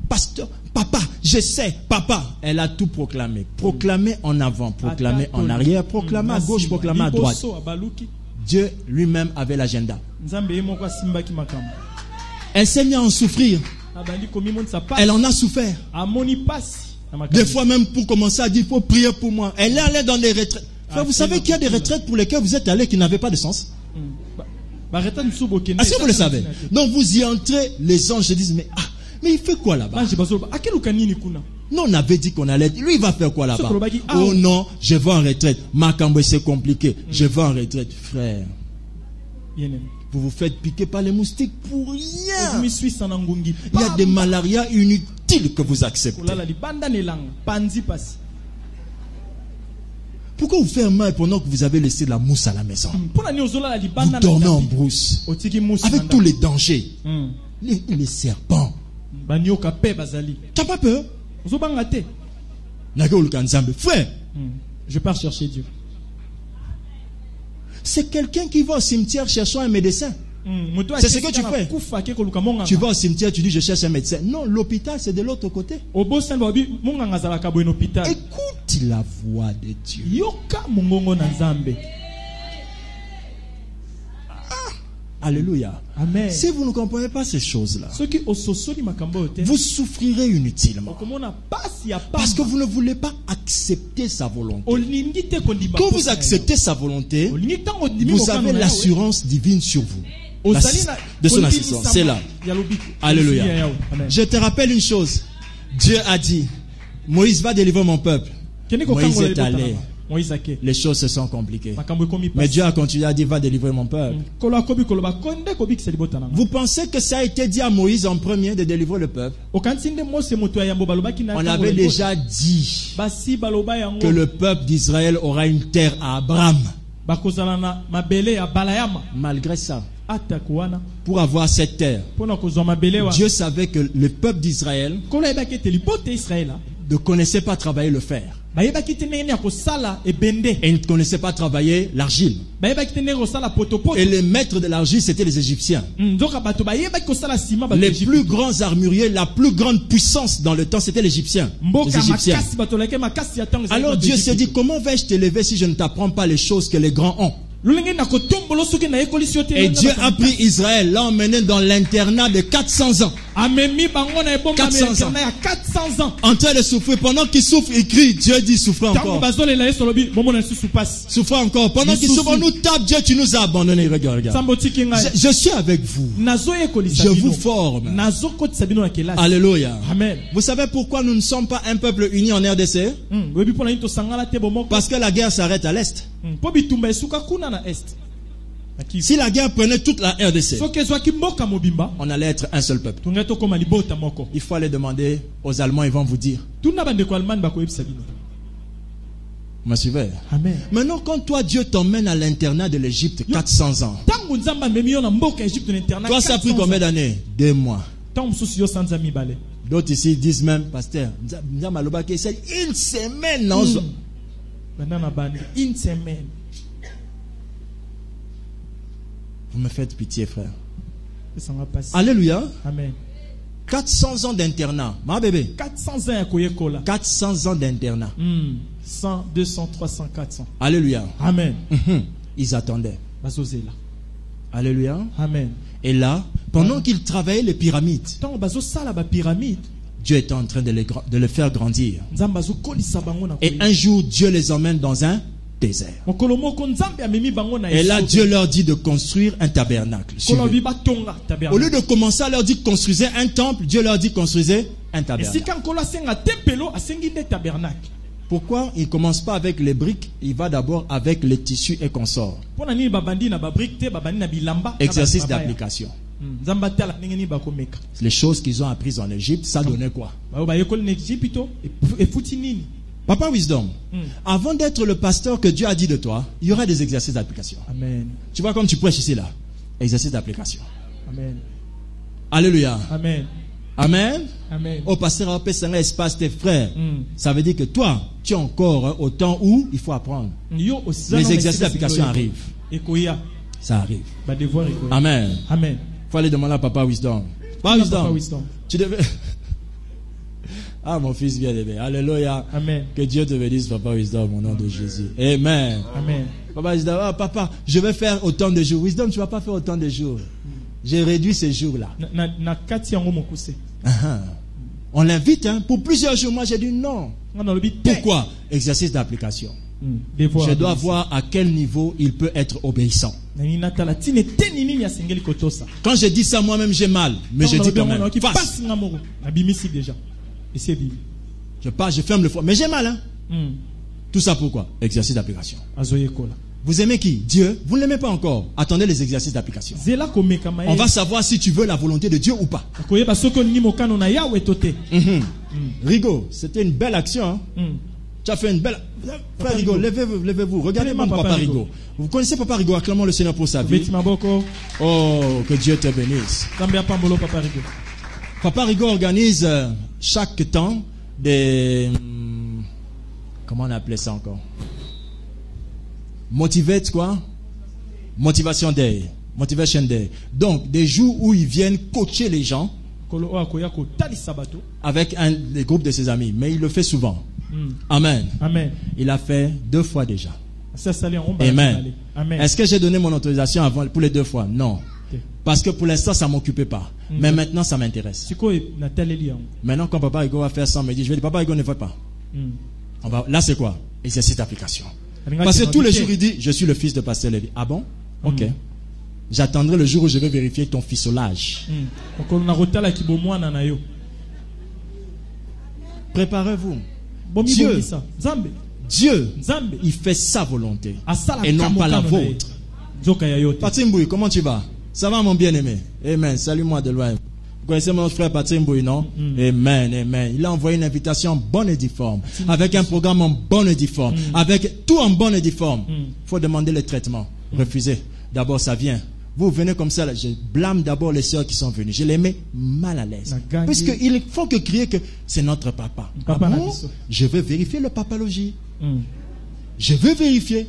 Pasteur, papa, je sais, papa. Elle a tout proclamé. Proclamé en avant, proclamé en arrière, proclamé à gauche, proclamé à droite. Dieu lui-même avait l'agenda. Elle s'est mise à en souffrir. Elle en a souffert. Des fois même pour commencer à dire, il faut prier pour moi. Elle est allée dans des retraites. Frère, vous savez qu'il y a des retraites pour lesquelles vous êtes allés qui n'avaient pas de sens? Est-ce que vous le savez? Donc vous y entrez, les anges se disent, mais il fait quoi là-bas? Non, on avait dit qu'on allait. Lui, il va faire quoi là-bas? Oh non, je vais en retraite. Makambo, c'est compliqué. Je vais en retraite. Frère, vous vous faites piquer par les moustiques pour rien. Il y a des malarias inutiles que vous acceptez. Pourquoi vous faites mal pendant que vous avez laissé la mousse à la maison? Vous dormez en brousse avec tous les dangers, les serpents. Tu n'as pas peur? Frère, je pars chercher Dieu. C'est quelqu'un qui va au cimetière cherchant un médecin. C'est ce que tu fais. Tu vas au cimetière, tu dis je cherche un médecin. Non, l'hôpital c'est de l'autre côté. Écoute la voix de Dieu. Alléluia. Amen. Si vous ne comprenez pas ces choses-là, vous souffrirez inutilement. Parce que vous ne voulez pas accepter sa volonté. Quand vous acceptez sa volonté, vous avez l'assurance divine sur vous. De son assistance. C'est là. Alléluia. Je te rappelle une chose. Dieu a dit, Moïse va délivrer mon peuple. Moïse est allé. Les choses se sont compliquées. Mais Dieu a continué à dire, va délivrer mon peuple. Vous pensez que ça a été dit à Moïse en premier de délivrer le peuple? On avait déjà dit que le peuple d'Israël aura une terre à Abraham. Malgré ça, pour avoir cette terre, Dieu savait que le peuple d'Israël ne connaissait pas travailler le fer. Et il ne connaissait pas travailler l'argile. Et les maîtres de l'argile, c'était les Égyptiens. Les plus grands armuriers, la plus grande puissance dans le temps, c'était les Égyptiens. Alors Dieu s'est dit, comment vais-je t'élever si je ne t'apprends pas les choses que les grands ont? Et Dieu a pris Israël, l'a emmené dans l'internat de 400 ans. Amemi bango na ebonga 400 ans. na 400 ans. En train de souffrir. Pendant qu'il souffre, il crie. Dieu dit souffre Tango encore. bazolela yeso lobi bomo na susu passe. Souffre encore. Pendant qu'il souffre, on nous tape. Dieu, tu nous as abandonnés. Regarde. Sambo tiki ngai. Je suis avec vous. Nazo yekolisa Je bino. vous forme. Nazo kotisa bino na kelasi. Alléluia. Amen. Vous savez pourquoi nous ne sommes pas un peuple uni en RDC? Webi pona into sangala te bomoko. Parce que la guerre s'arrête à l'Est. Po bitumba esuka kuna na est. Si la guerre prenait toute la RDC, So ke zwaki mboka mobimba. on allait être un seul peuple. Tungeto koma libota moko. Il faut aller demander aux Allemands, ils vont vous dire. Tuna bande ko Allemagne bako yebisa bino. Vous me suivez? Amen. Maintenant, quand toi, Dieu t'emmène à l'internat de l'Égypte, 400 ans. Tango nzamba memi yo na mboka Egypte na internat. Toi, ça a pris combien d'années? 2 mois. Tango mususu yo sanza mibale. D'autres ici disent même, pasteur, Nzamba Lobake, c'est une semaine. Non? Banana bande une semaine. Vous me faites pitié, frère. Ça va passer. Alléluia. Amen. 400 ans d'internat. Ma bébé. 400 ans ya koyekola. 400 ans d'internat. 100, 200, 300, 400. Alléluia. Amen. Ils attendaient. Bazozela. Alléluia. Amen. Et là, pendant qu'ils travaillaient les pyramides, Tango bazo sala ba pyramide. Dieu était en train de les faire grandir. Nzamba zo kolisa bango na Et un jour, Dieu les emmène dans un désert. mokolo moko nzambe amemi bango na Et là, Dieu leur dit de construire un tabernacle. Kolo Suivez. biba tonga tabernacle. Au lieu de commencer à leur dire construisez un temple, Dieu leur dit construisez un Et tabernacle. si quand kolo asenga tempelo asengi nde tabernacle. Pourquoi il ne commence pas avec les briques, il va d'abord avec les tissus et consorts. Pona nini babandi na ba brique te babandi na bilamba. Exercice d'application. Nzamba tala ndenge ni bakomeka. Les choses qu'ils ont apprises en Égypte, ça donnait quoi? Ba yekoli na Egypte et futi nini. Papa Wisdom, avant d'être le pasteur que Dieu a dit de toi, il y aura des exercices d'application. Amen. Tu vois comme tu prêches ici là. Exercice d'application. Amen. Alléluia. Amen. Amen. Amen. Au pasteur a fait un espace tes frères. Ça veut dire que toi, tu es encore au temps où il faut apprendre. Les exercices d'application arrivent. Ekoya. Ça arrive. Ba devoir ekoya. Amen. Amen. Il faut aller demander à Papa Wisdom. Papa Wisdom. Tu devais... Ah, mon fils bien-aimé. Alléluia. Amen. Que Dieu te bénisse, Papa Wisdom, au nom de Jésus. Amen. Amen. Papa Wisdom, ah, papa, je vais faire autant de jours. Wisdom, tu ne vas pas faire autant de jours. J'ai réduit ces jours-là. Na kati yango mokuse. On l'invite, hein, pour plusieurs jours. Moi, j'ai dit non. Pourquoi? Exercice d'application. Je dois voir à quel niveau il peut être obéissant. Quand je dis ça, moi-même, j'ai mal. Mais je dis quand même, face. Je passe, je ferme le foie. Mais j'ai mal, hein. Tout ça pourquoi? Exercice d'application. Vous aimez qui? Dieu. Vous ne l'aimez pas encore. Attendez les exercices d'application. On va savoir si tu veux la volonté de Dieu ou pas. Rigo, c'était une belle action. Hein? Tu as fait une belle... Frère Rigo, levez-vous, levez-vous. Regardez mon Papa Rigo. Vous connaissez Papa Rigo? Acclamons le Seigneur pour sa vie. Oh, que Dieu te bénisse. Papa Rigo organise chaque temps des... Comment on appelait ça encore? Motivate quoi? Motivation Day. Motivation Day. Donc, des jours où ils viennent coacher les gens avec des groupes de ses amis. Mais il le fait souvent. Amen. Amen. Il a fait 2 fois déjà. Amen. Amen. Est-ce que j'ai donné mon autorisation avant pour les 2 fois? Non. Parce que pour l'instant, ça ne m'occupait pas. Mais maintenant, ça m'intéresse. Maintenant, quand Papa Rigo va faire ça, on me dit, je vais dire, Papa Rigo ne fait pas. Là, c'est quoi? Exercice d'application. Parce que tous les jours, il dit, je suis le fils de Pasteur Lévi. Ah bon? Ok. J'attendrai le jour où je vais vérifier ton ficelage. Préparez-vous. Dieu, il fait sa volonté et non pas la vôtre. Patrimbouy, comment tu vas? Ça va mon bien-aimé? Amen. Salut-moi de loin. Vous connaissez mon frère Patrimbouy, non? Amen, amen. Il a envoyé une invitation bonne et difforme, avec un programme en bonne et difforme, avec tout en bonne et difforme. Il faut demander le traitement. Refusez. D'abord, ça vient. Vous venez comme ça, là, je blâme d'abord les sœurs qui sont venues. Je les mets mal à l'aise. Puisqu'il faut que crier que c'est notre papa. Je veux vérifier le papalogie. Je veux vérifier.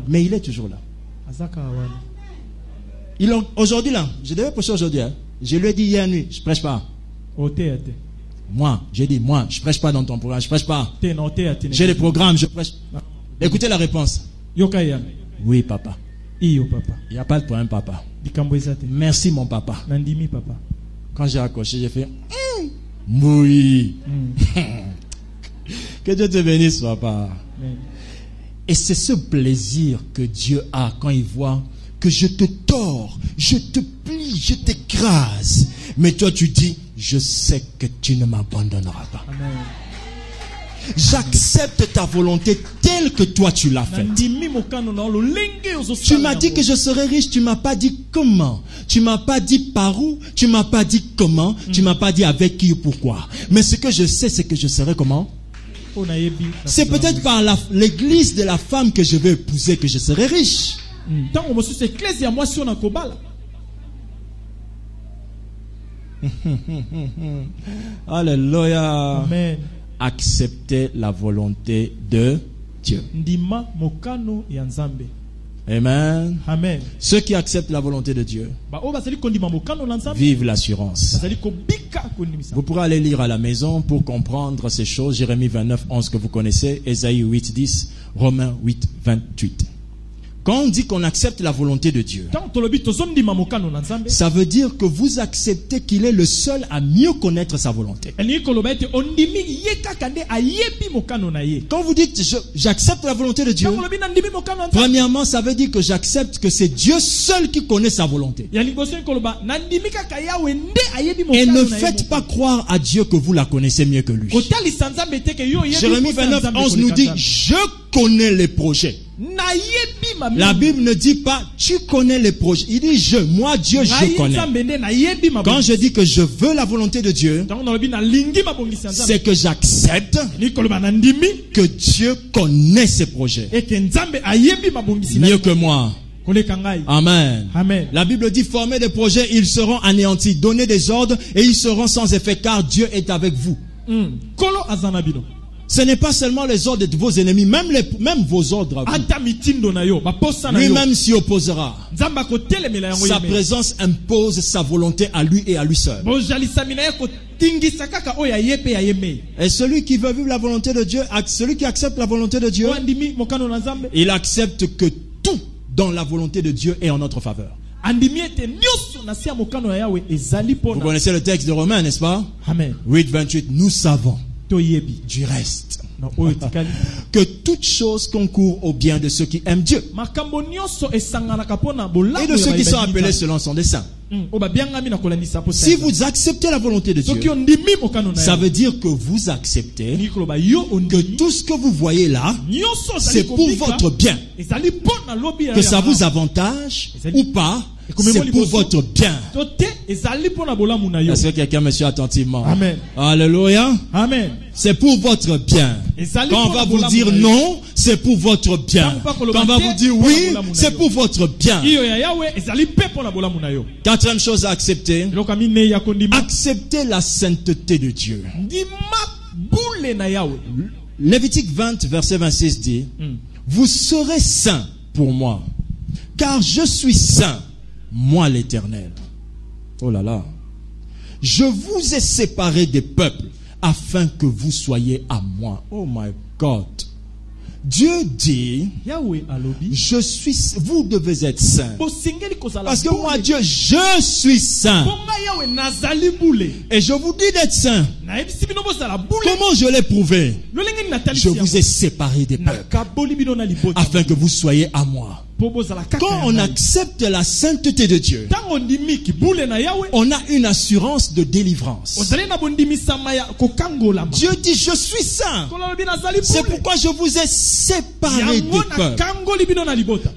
Mais il est toujours là. Aujourd'hui là, je devais prêcher aujourd'hui. Hein. Je lui ai dit hier nuit, je prêche pas. Moi, j'ai dit, moi, je prêche pas dans ton programme, je prêche pas. J'ai les programmes, je prêche. Écoutez la réponse. Oui, papa. Il n'y a pas de problème, papa. Merci, mon papa. Quand j'ai accroché, j'ai fait oui. Que Dieu te bénisse, papa. Amen. Et c'est ce plaisir que Dieu a quand il voit que je te tords, je te plie, je t'écrase. Mais toi tu dis, je sais que tu ne m'abandonneras pas. Amen. J'accepte ta volonté telle que toi tu l'as faite. Tu m'as dit que je serais riche, tu m'as pas dit comment. Tu m'as pas dit par où, tu m'as pas dit comment, tu m'as pas dit avec qui ou pourquoi. Mais ce que je sais, c'est que je serai comment? C'est peut-être par l'église de la femme que je vais épouser que je serai riche. Alléluia. Amen. Accepter la volonté de Dieu. Ndima mokano ya Nzambe. Amen. Amen. Ceux qui acceptent la volonté de Dieu vivent l'assurance. Vous pourrez aller lire à la maison pour comprendre ces choses. Jérémie 29, 11 que vous connaissez, Ésaïe 8, 10, Romains 8, 28. Quand on dit qu'on accepte la volonté de Dieu, ça veut dire que vous acceptez qu'il est le seul à mieux connaître sa volonté. Quand vous dites j'accepte la volonté de Dieu, premièrement, ça veut dire que j'accepte que c'est Dieu seul qui connaît sa volonté. Et ne faites pas croire à Dieu que vous la connaissez mieux que lui. Jérémie 29, 11 nous dit, je connais les projets. La Bible ne dit pas tu connais les projets. Il dit je, moi Dieu je connais. Quand je dis que je veux la volonté de Dieu, c'est que j'accepte que Dieu connaît ses projets mieux que moi. Amen. Amen. La Bible dit former des projets, ils seront anéantis. Donner des ordres et ils seront sans effet car Dieu est avec vous. Ce n'est pas seulement les ordres de vos ennemis, même vos ordres à vous. Lui-même s'y opposera. Sa présence impose sa volonté à lui et à lui seul. Et celui qui veut vivre la volonté de Dieu, celui qui accepte la volonté de Dieu, il accepte que tout dans la volonté de Dieu est en notre faveur. Vous connaissez le texte de Romains, n'est-ce pas? Amen. 8, 28, nous savons du reste que toute chose concourt au bien de ceux qui aiment Dieu et de ceux qui sont appelés selon son dessein. Si vous acceptez la volonté de Dieu, ça veut dire que vous acceptez que tout ce que vous voyez là, c'est pour votre bien. Que ça vous avantage ou pas, c'est pour votre bien. Est-ce que quelqu'un me suit attentivement? Amen. Alléluia. Amen. C'est pour votre bien. Quand on va vous dire non, c'est pour votre bien. Quand on va vous dire oui, c'est pour votre bien. Quatrième chose à accepter, accepter la sainteté de Dieu. Lévitique 20, verset 26 dit, vous serez saints pour moi, car je suis saint, moi l'Éternel. Oh là là. Je vous ai séparés des peuples afin que vous soyez à moi. Oh my God. Dieu dit, vous devez être saints. Parce que moi, Dieu, je suis saint. Et je vous dis d'être saint. Comment je l'ai prouvé? Je vous ai séparés des peuples afin que vous soyez à moi. Quand on accepte la sainteté de Dieu, on a une assurance de délivrance. Dieu dit, je suis saint. C'est pourquoi je vous ai séparés des peuples.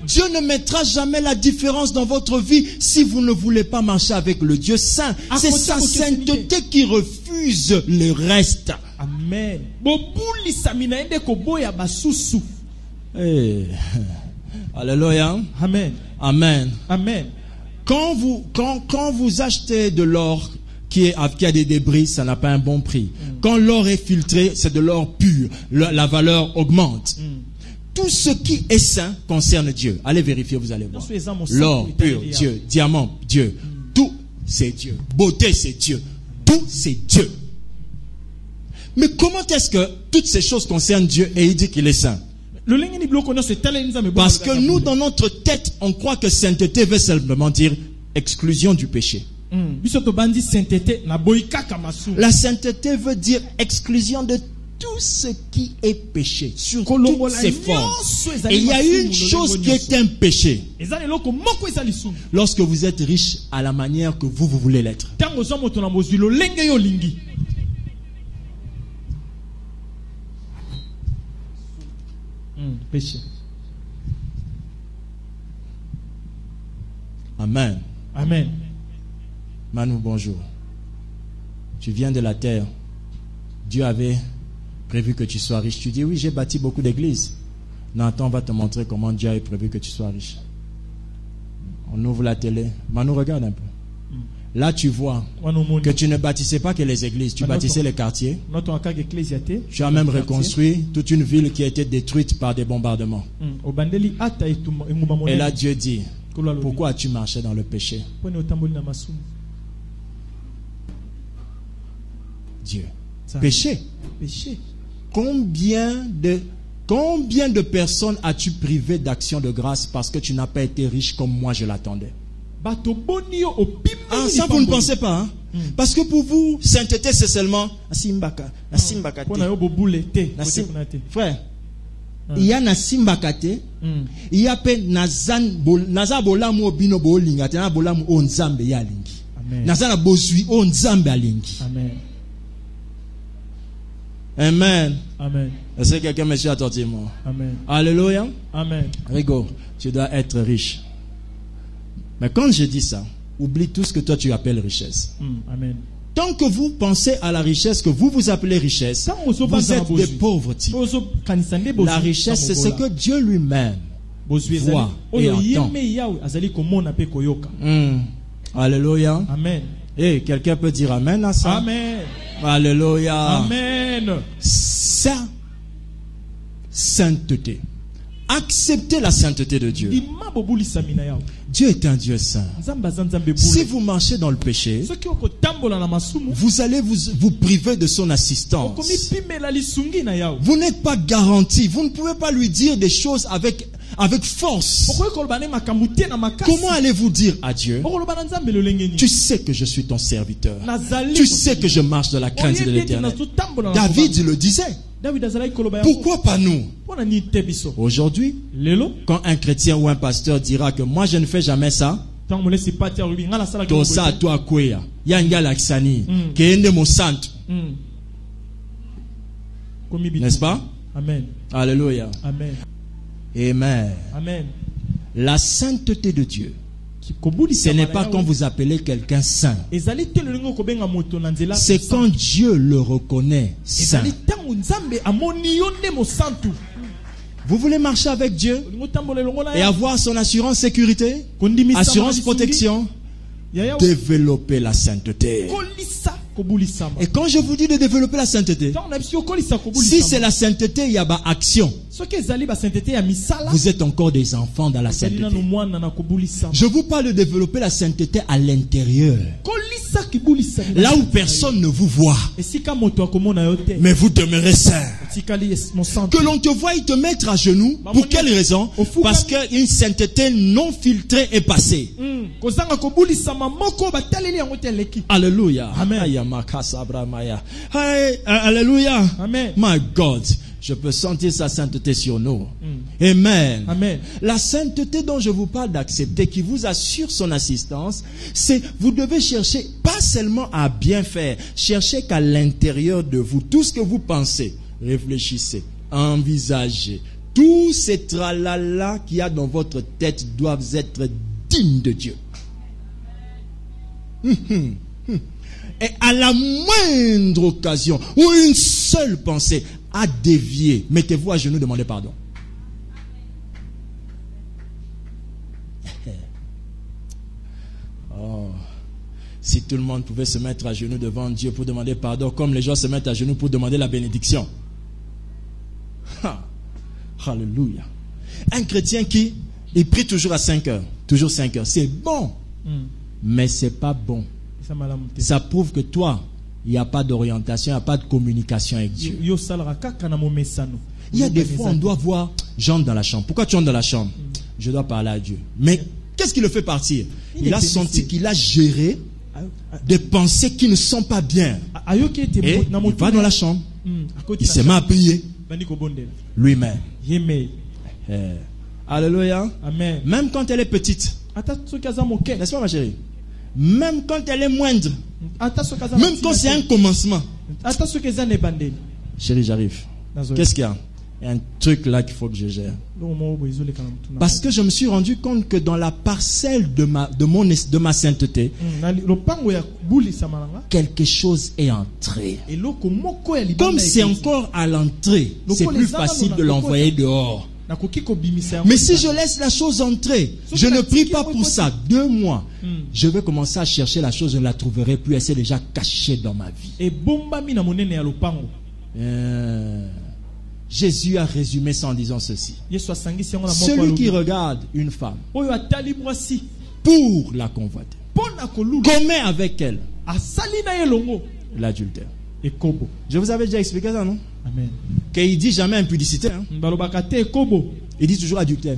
Dieu ne mettra jamais la différence dans votre vie si vous ne voulez pas marcher avec le Dieu saint. C'est sa sainteté qui refuse le reste. Amen. Hey. Alléluia. Amen. Amen. Amen. Quand vous achetez de l'or qui a des débris, ça n'a pas un bon prix. Quand l'or est filtré, c'est de l'or pur. La valeur augmente. Tout ce qui est saint concerne Dieu. Allez vérifier, vous allez voir. L'or pur, Dieu. Diamant, Dieu. Tout, c'est Dieu. Beauté, c'est Dieu. Tout, c'est Dieu. Mais comment est-ce que toutes ces choses concernent Dieu et il dit qu'il est saint? Parce que nous, dans notre tête, on croit que sainteté veut simplement dire exclusion du péché. Biso to bandi sainteté na boyikaka masumu. La sainteté veut dire exclusion de tout ce qui est péché, sur toutes ses formes. Et il y a une chose qui est un péché. Lorsque vous êtes riche à la manière que vous voulez l'être. Péché. Amen. Amen. Manu, bonjour. Tu viens de la terre. Dieu avait prévu que tu sois riche. Tu dis, oui, j'ai bâti beaucoup d'églises. Nathan va te montrer comment Dieu a prévu que tu sois riche. On ouvre la télé. Manu, regarde un peu. Là, tu vois que tu ne bâtissais pas que les églises, tu bâtissais les quartiers. Tu as même reconstruit toute une ville qui a été détruite par des bombardements. Et là, Dieu dit, pourquoi as-tu marché dans le péché? Dieu. Péché. Combien de personnes as-tu privé d'action de grâce parce que tu n'as pas été riche comme moi je l'attendais? Ah, ça vous ne pensez pas, hein? Parce que pour vous, sainteté c'est seulement frère, il y a Nasimbakate, il y a Naza bolamu obino bolinga, tena bolamu onzambe ya lingi. Naza na bozui onzambe alingi. Amen. Amen. Amen. Est-ce que quelqu'un me suit attentivement? Amen. Alléluia. Amen. Rigo, tu dois être riche. Mais quand je dis ça, oublie tout ce que toi tu appelles richesse. Amen. Tant que vous pensez à la richesse que vous appelez richesse, vous êtes des pauvres types. La richesse, c'est ce que Dieu lui-même voit et entend. Alléluia. Amen. Et quelqu'un peut dire amen à ça? Amen. Alléluia. Amen. Ça, sainteté. Acceptez la sainteté de Dieu. Dieu est un Dieu saint. Si vous marchez dans le péché, vous allez vous priver de son assistance. Vous n'êtes pas garanti. Vous ne pouvez pas lui dire des choses avec force. Comment allez-vous dire à Dieu, tu sais que je suis ton serviteur, tu sais que je marche dans la crainte de l'Éternel? David le disait. Pourquoi pas nous? Aujourd'hui, quand un chrétien ou un pasteur dira que moi je ne fais jamais ça, n'est-ce pas? Amen. Alléluia. Amen. Amen. Amen. La sainteté de Dieu, ce n'est pas quand vous appelez quelqu'un saint. C'est quand Dieu le reconnaît saint. Vous voulez marcher avec Dieu et avoir son assurance sécurité, assurance protection, développer la sainteté. Et quand je vous dis de développer la sainteté, si c'est la sainteté, il y a action. Vous êtes encore des enfants dans la sainteté. Je vous parle de développer la sainteté à l'intérieur. Là où personne ne vous voit. Mais vous demeurez saint. Que l'on te voie te mettre à genoux. Pour quelle raison? Parce qu'une sainteté non filtrée est passée. Alléluia. Amen. Alléluia. Amen. My God. Je peux sentir sa sainteté sur nous. Amen. Amen. La sainteté dont je vous parle d'accepter, qui vous assure son assistance, c'est vous devez chercher pas seulement à bien faire, cherchez qu'à l'intérieur de vous, tout ce que vous pensez, réfléchissez, envisagez. Tous ces tralala qu'il y a dans votre tête doivent être dignes de Dieu. Et à la moindre occasion, ou une seule pensée à dévier, mettez-vous à genoux, demandez pardon. Oh, si tout le monde pouvait se mettre à genoux devant Dieu pour demander pardon, comme les gens se mettent à genoux pour demander la bénédiction. Alléluia. Un chrétien qui il prie toujours à 5 heures, toujours 5 heures, c'est bon, mais c'est pas bon. Ça prouve que toi, il n'y a pas d'orientation, il n'y a pas de communication avec Dieu. Il y a des fois, on doit voir, j'entre dans la chambre. Pourquoi tu entres dans la chambre? Je dois parler à Dieu. Mais qu'est-ce qui le fait partir? Il a senti qu'il a géré des pensées qui ne sont pas bien. ayoki ete Et il va dans la chambre, il se met à prier bandi kobondela lui-même. yeme. Alléluia. Amen. Même quand elle est petite, Ata soki aza moke, n'est-ce pas ma chérie? Même quand elle est moindre, ata soki aza même quand c'est un commencement. ata soki eza na ebandeli. Chérie, j'arrive. Qu'est-ce qu'il y a? Il y a un truc là qu'il faut que je gère. Parce que je me suis rendu compte que dans la parcelle de ma sainteté, quelque chose est entré. Comme c'est encore à l'entrée, c'est plus facile de l'envoyer dehors. Mais si je laisse la chose entrer, je ne prie pas pour ça. 2 mois, je vais commencer à chercher la chose, je ne la trouverai plus. Elle s'est déjà cachée dans ma vie. Jésus a résumé ça en disant ceci. Celui qui regarde une femme pour la convoiter commet avec elle l'adultère. Je vous avais déjà expliqué ça, non? Amen. Qu'il dit jamais impudicité. Hein? Il dit toujours adultère.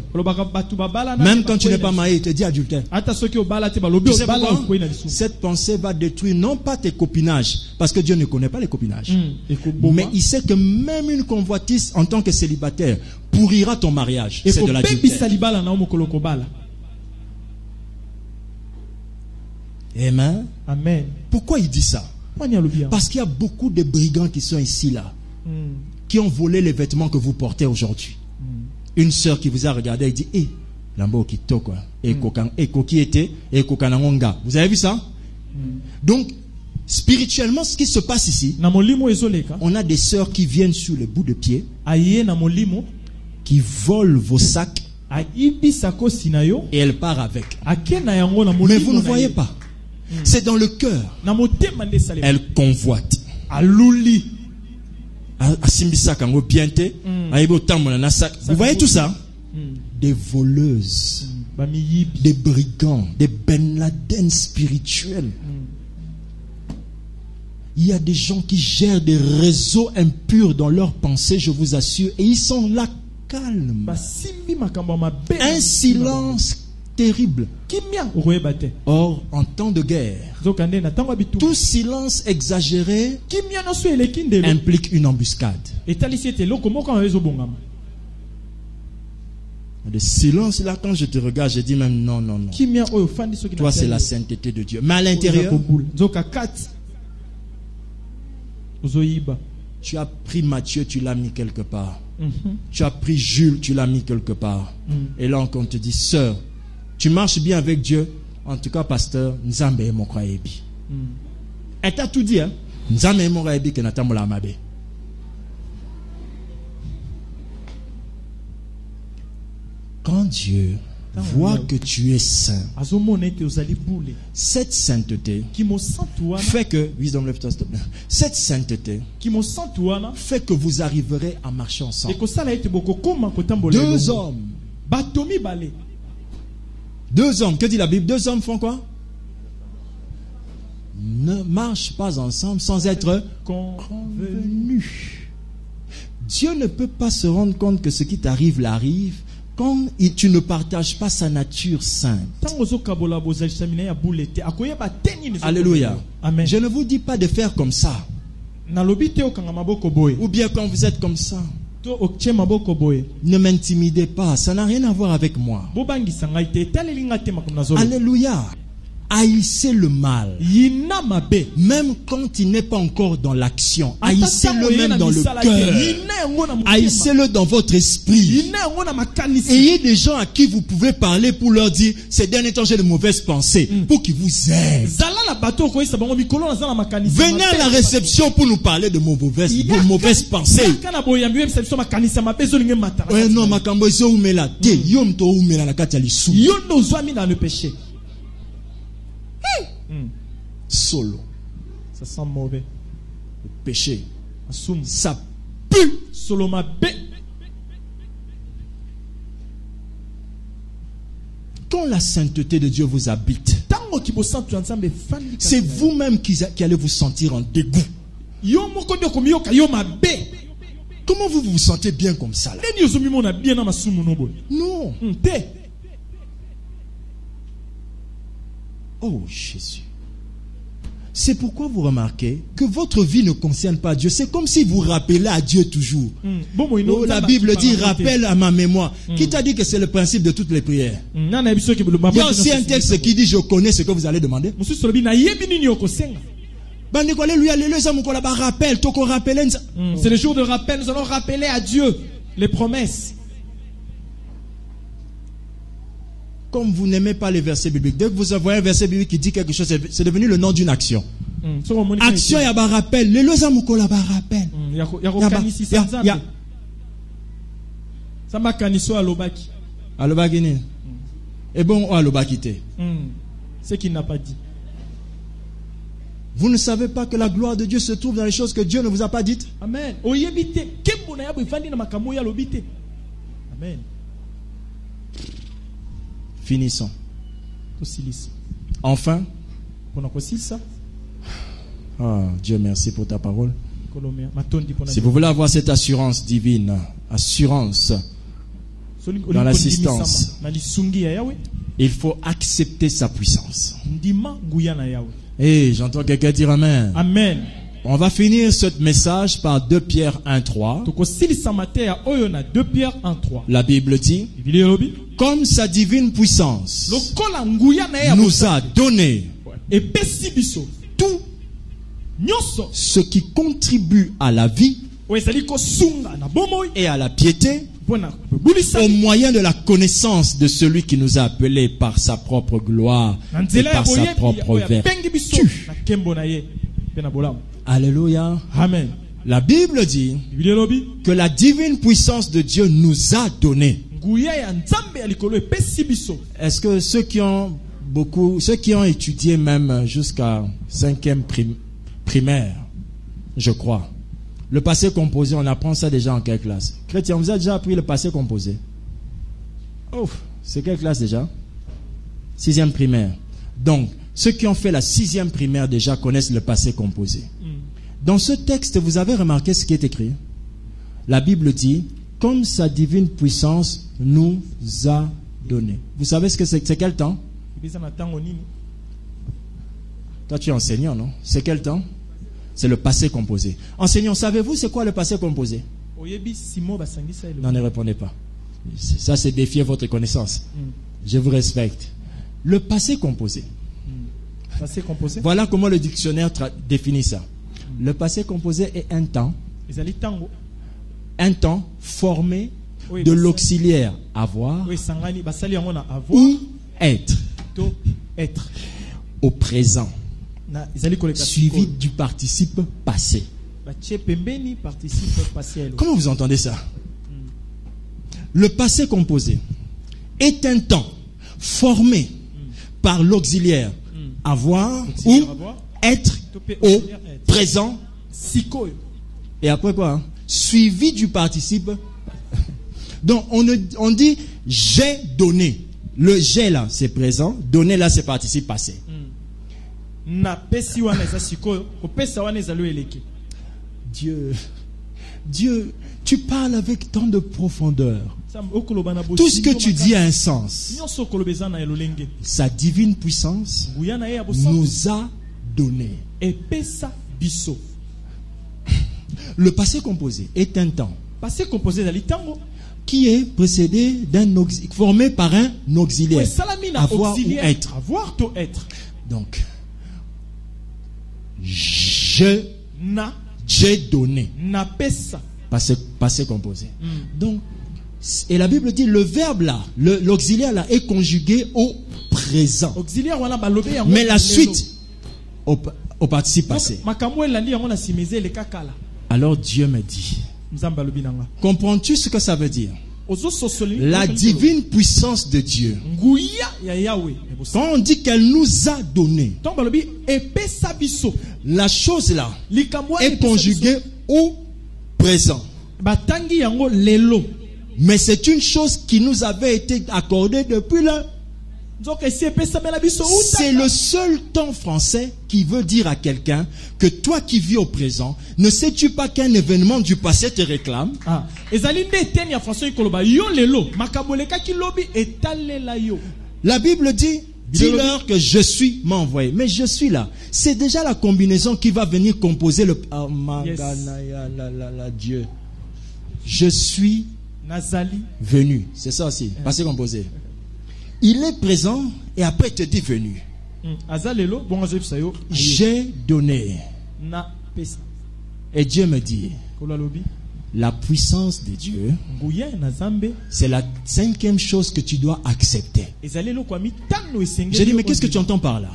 Même quand tu n'es pas marié, il te dit adultère. Tu sais pourquoi? Cette pensée va détruire non pas tes copinages, parce que Dieu ne connaît pas les copinages. Mais il sait que même une convoitise en tant que célibataire pourrira ton mariage. C'est de l'adultère. Amen. Amen. Pourquoi il dit ça? Parce qu'il y a beaucoup de brigands qui sont ici là, qui ont volé les vêtements que vous portez aujourd'hui. Une sœur qui vous a regardé et dit, eh, Lambo Kito quoi, qui était, Kokanangonga. Vous avez vu ça? Donc, spirituellement, ce qui se passe ici, on a des sœurs qui viennent sur le bout de pied, qui volent vos sacs, et elles partent avec. Mais vous ne voyez pas. C'est dans le cœur. Elle convoite. Vous voyez tout ça? Des voleuses, des brigands, des Ben Laden spirituels. Il y a des gens qui gèrent des réseaux impurs dans leurs pensées, je vous assure, et ils sont là calmes. Un silence terrible. Or, en temps de guerre, tout silence exagéré implique une embuscade. Le silence là, quand je te regarde, je dis même non, non, non. Toi, c'est la sainteté de Dieu. Mais à l'intérieur, tu as pris Matthieu, tu l'as mis quelque part. Tu as pris Jules, tu l'as mis quelque part. Et là, on te dit, sœur, tu marches bien avec Dieu. En tout cas, pasteur, Nzambe est mon kwaebi. Elle t'a tout dit, hein? Nzambe est mon kwaebi que n'attend la mabe. Quand Dieu voit que tu es saint, cette sainteté fait que, cette sainteté fait que vous arriverez à marcher ensemble. 2 hommes, que dit la Bible? 2 hommes font quoi? Ne marchent pas ensemble sans être convenus. Dieu ne peut pas se rendre compte que ce qui t'arrive l'arrive quand tu ne partages pas sa nature sainte. Alléluia. Amen. Je ne vous dis pas de faire comme ça. Ou bien quand vous êtes comme ça. Ne m'intimidez pas, ça n'a rien à voir avec moi. Alléluia. Haïssez le mal. Même quand il n'est pas encore dans l'action. Haïssez-le même dans le cœur. Haïssez-le dans votre esprit. Ayez des gens à qui vous pouvez parler pour leur dire ces derniers temps j'ai de mauvaises pensées. Pour qu'ils vous aident. Venez à la réception pour nous parler de vos mauvaises pensées. Non, makambo zo umela te. Yom to umela la kati ya lisu. Yondo zwami dans le péché. Solo. Ça sent mauvais. Le péché. Ça pue. Solo ma bé. Quand la sainteté de Dieu vous habite, c'est vous-même qui allez vous sentir en dégoût. Comment vous vous sentez bien comme ça là? Non. Oh Jésus. C'est pourquoi vous remarquez que votre vie ne concerne pas Dieu. C'est comme si vous rappelez à Dieu toujours. Oh, la Bible dit, rappelle à ma mémoire. Qui t'a dit que c'est le principe de toutes les prières? Il y a aussi un texte qui dit, je connais ce que vous allez demander. C'est le jour de rappel, nous allons rappeler à Dieu les promesses. Comme vous n'aimez pas les versets bibliques, dès que vous voyez un verset biblique qui dit quelque chose, c'est devenu le nom d'une action. Action, il y a un rappel. Les lois amuko la rappel. Alobaki ni. Et bon, alobaki te. Ce qu'il n'a pas dit. Vous ne savez pas que la gloire de Dieu se trouve dans les choses que Dieu ne vous a pas dites? Amen. Amen. Finissons. Enfin, Dieu merci pour ta parole. Si vous voulez avoir cette assurance divine, assurance dans l'assistance, il faut accepter sa puissance. Et j'entends quelqu'un dire Amen. Amen. On va finir ce message par 2 Pierre 1:3. La Bible dit, comme sa divine puissance nous a donné tout ce qui contribue à la vie et à la piété au moyen de la connaissance de celui qui nous a appelés par sa propre gloire et par sa propre vertu. Alléluia. Amen. La Bible dit que la divine puissance de Dieu nous a donné. Est-ce que ceux qui ont étudié même jusqu'à 5e primaire, je crois, le passé composé, on apprend ça déjà en quelle classe? Chrétien, vous avez déjà appris le passé composé? Oh, c'est quelle classe déjà? 6e primaire. Donc, ceux qui ont fait la 6e primaire déjà connaissent le passé composé. Dans ce texte, vous avez remarqué ce qui est écrit. La Bible dit, comme sa divine puissance nous a donné. Vous savez ce que c'est quel temps? Toi, tu es enseignant, non? C'est quel temps? C'est le passé composé. Enseignant, savez-vous c'est quoi le passé composé? Non, ne répondez pas. Ça, c'est défier votre connaissance. Je vous respecte. Le passé composé. Passé composé. Voilà comment le dictionnaire définit ça. Le passé composé est un temps formé de l'auxiliaire avoir ou être au présent suivi du participe passé. Comment vous entendez ça? Le passé composé est un temps formé par l'auxiliaire avoir ou être au présent. Et après quoi? Suivi du participe. Donc on dit j'ai donné. Le j'ai là c'est présent, donné là c'est participe passé. Dieu, tu parles avec tant de profondeur. Tout ce que tu dis a un sens. Sa divine puissance nous a donné. Le passé composé est un temps qui est précédé formé par un auxiliaire. Avoir ou être. Donc, j'ai donné. Passé composé. Donc, et la Bible dit le verbe là, l'auxiliaire là est conjugué au présent. Mais la suite au participe passé. Alors Dieu me dit, comprends-tu ce que ça veut dire? La divine puissance de Dieu, quand on dit qu'elle nous a donné, la chose là est conjuguée au présent. Mais c'est une chose qui nous avait été accordée depuis là. C'est le seul temps français qui veut dire à quelqu'un que toi qui vis au présent, ne sais-tu pas qu'un événement du passé te réclame? La Bible dit, Dis-leur que je suis m'a envoyé. Mais je suis là. C'est déjà la combinaison qui va venir composer le... Oh, Dieu. Je suis Nazali. venu. C'est ça aussi. Passé composé. Il est présent et après il te dit venu. Azalelo, bon sayo. J'ai donné. Na pesa. Et Dieu me dit, Kolalobi. la puissance de Dieu, Nguya na Zambe. c'est la 5e chose que tu dois accepter. Ezalelo kwa mitano esengeli. J'ai dit, mais qu'est-ce que tu entends par là?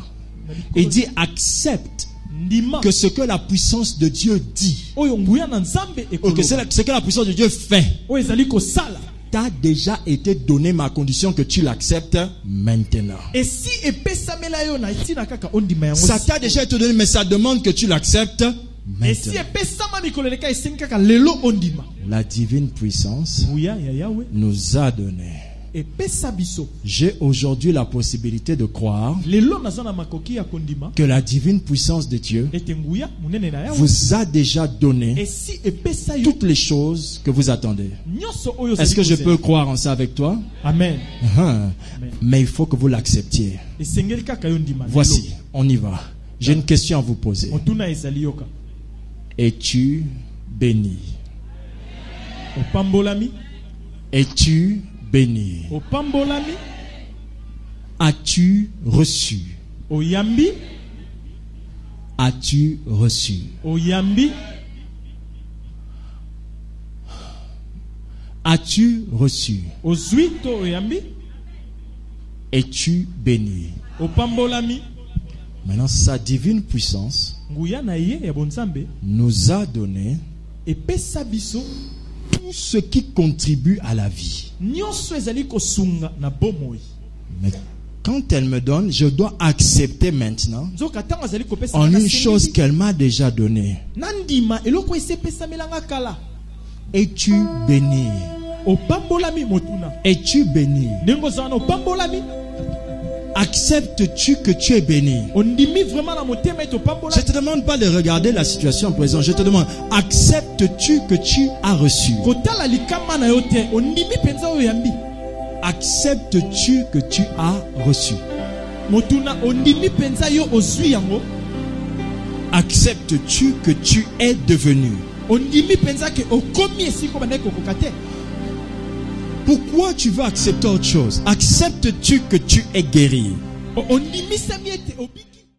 Il dit, accepte Ndima. que ce que la puissance de Dieu dit, Oyo nguya na Nzambe ou que ce que la puissance de Dieu fait, Oyo ezali ko sala. t'a déjà été donné ma condition que tu l'acceptes maintenant. Et si epesamela yo na itina kaka ondima yango. Ça t'a déjà été donné, mais ça demande que tu l'acceptes Et si maintenant. epesama mikolo leka esengi kaka lelo ondima. La divine puissance Nguya ya Yahweh. nous a donné. Epesa biso. J'ai aujourd'hui la possibilité de croire Lelo naza na makoki ya kondima. que la divine puissance de Dieu Ete nguya munene na Yahweh. vous a déjà Et donné si epesa yo toutes les choses que vous attendez. nyonso oyo Est-ce que je kozela. peux croire en ça avec toi? Amen. Mais il faut que vous l'acceptiez. Esengeli kaka yo ndima. Voici, on y va. J'ai une question à vous poser. Motuna ezali yoka. Es-tu béni? Opambolami. Es-tu béni? Opambolami. As-tu reçu? Oyambi. As-tu reçu? Oyambi. As-tu reçu? Ozwi to oyambi. Es-tu béni? Opambolami. Maintenant, sa divine puissance Nguya na ye ya bonzambe. nous a donné Epesa biso tout ce qui contribue à la vie. nyonso ezali kosunga na bomoi. Mais quand elle me donne, je dois accepter maintenant Nzoka tango ezali kopesa en nga une sengi. chose qu'elle m'a déjà donnée. Nandima eloko esepesa melanga kala. Es-tu béni? Opambolami motuna. Es-tu béni? Nengo zana opambolami. Acceptes-tu que tu es béni? Ondimi vraiment na motema eto Je ne pambolami. te demande pas de regarder la situation présente. Je te demande, acceptes-tu que tu as reçu? Kotala likama na yo te. Ondimi penza oyambi. Acceptes-tu que tu as reçu? Motuna ondimi penza yo ozwi yango. Acceptes-tu que tu es devenu? Ondimi penza ke okomi esiko banda kokoka te. Pourquoi tu veux accepter autre chose? Acceptes-tu que tu es guéri? Ondimi sami ete obi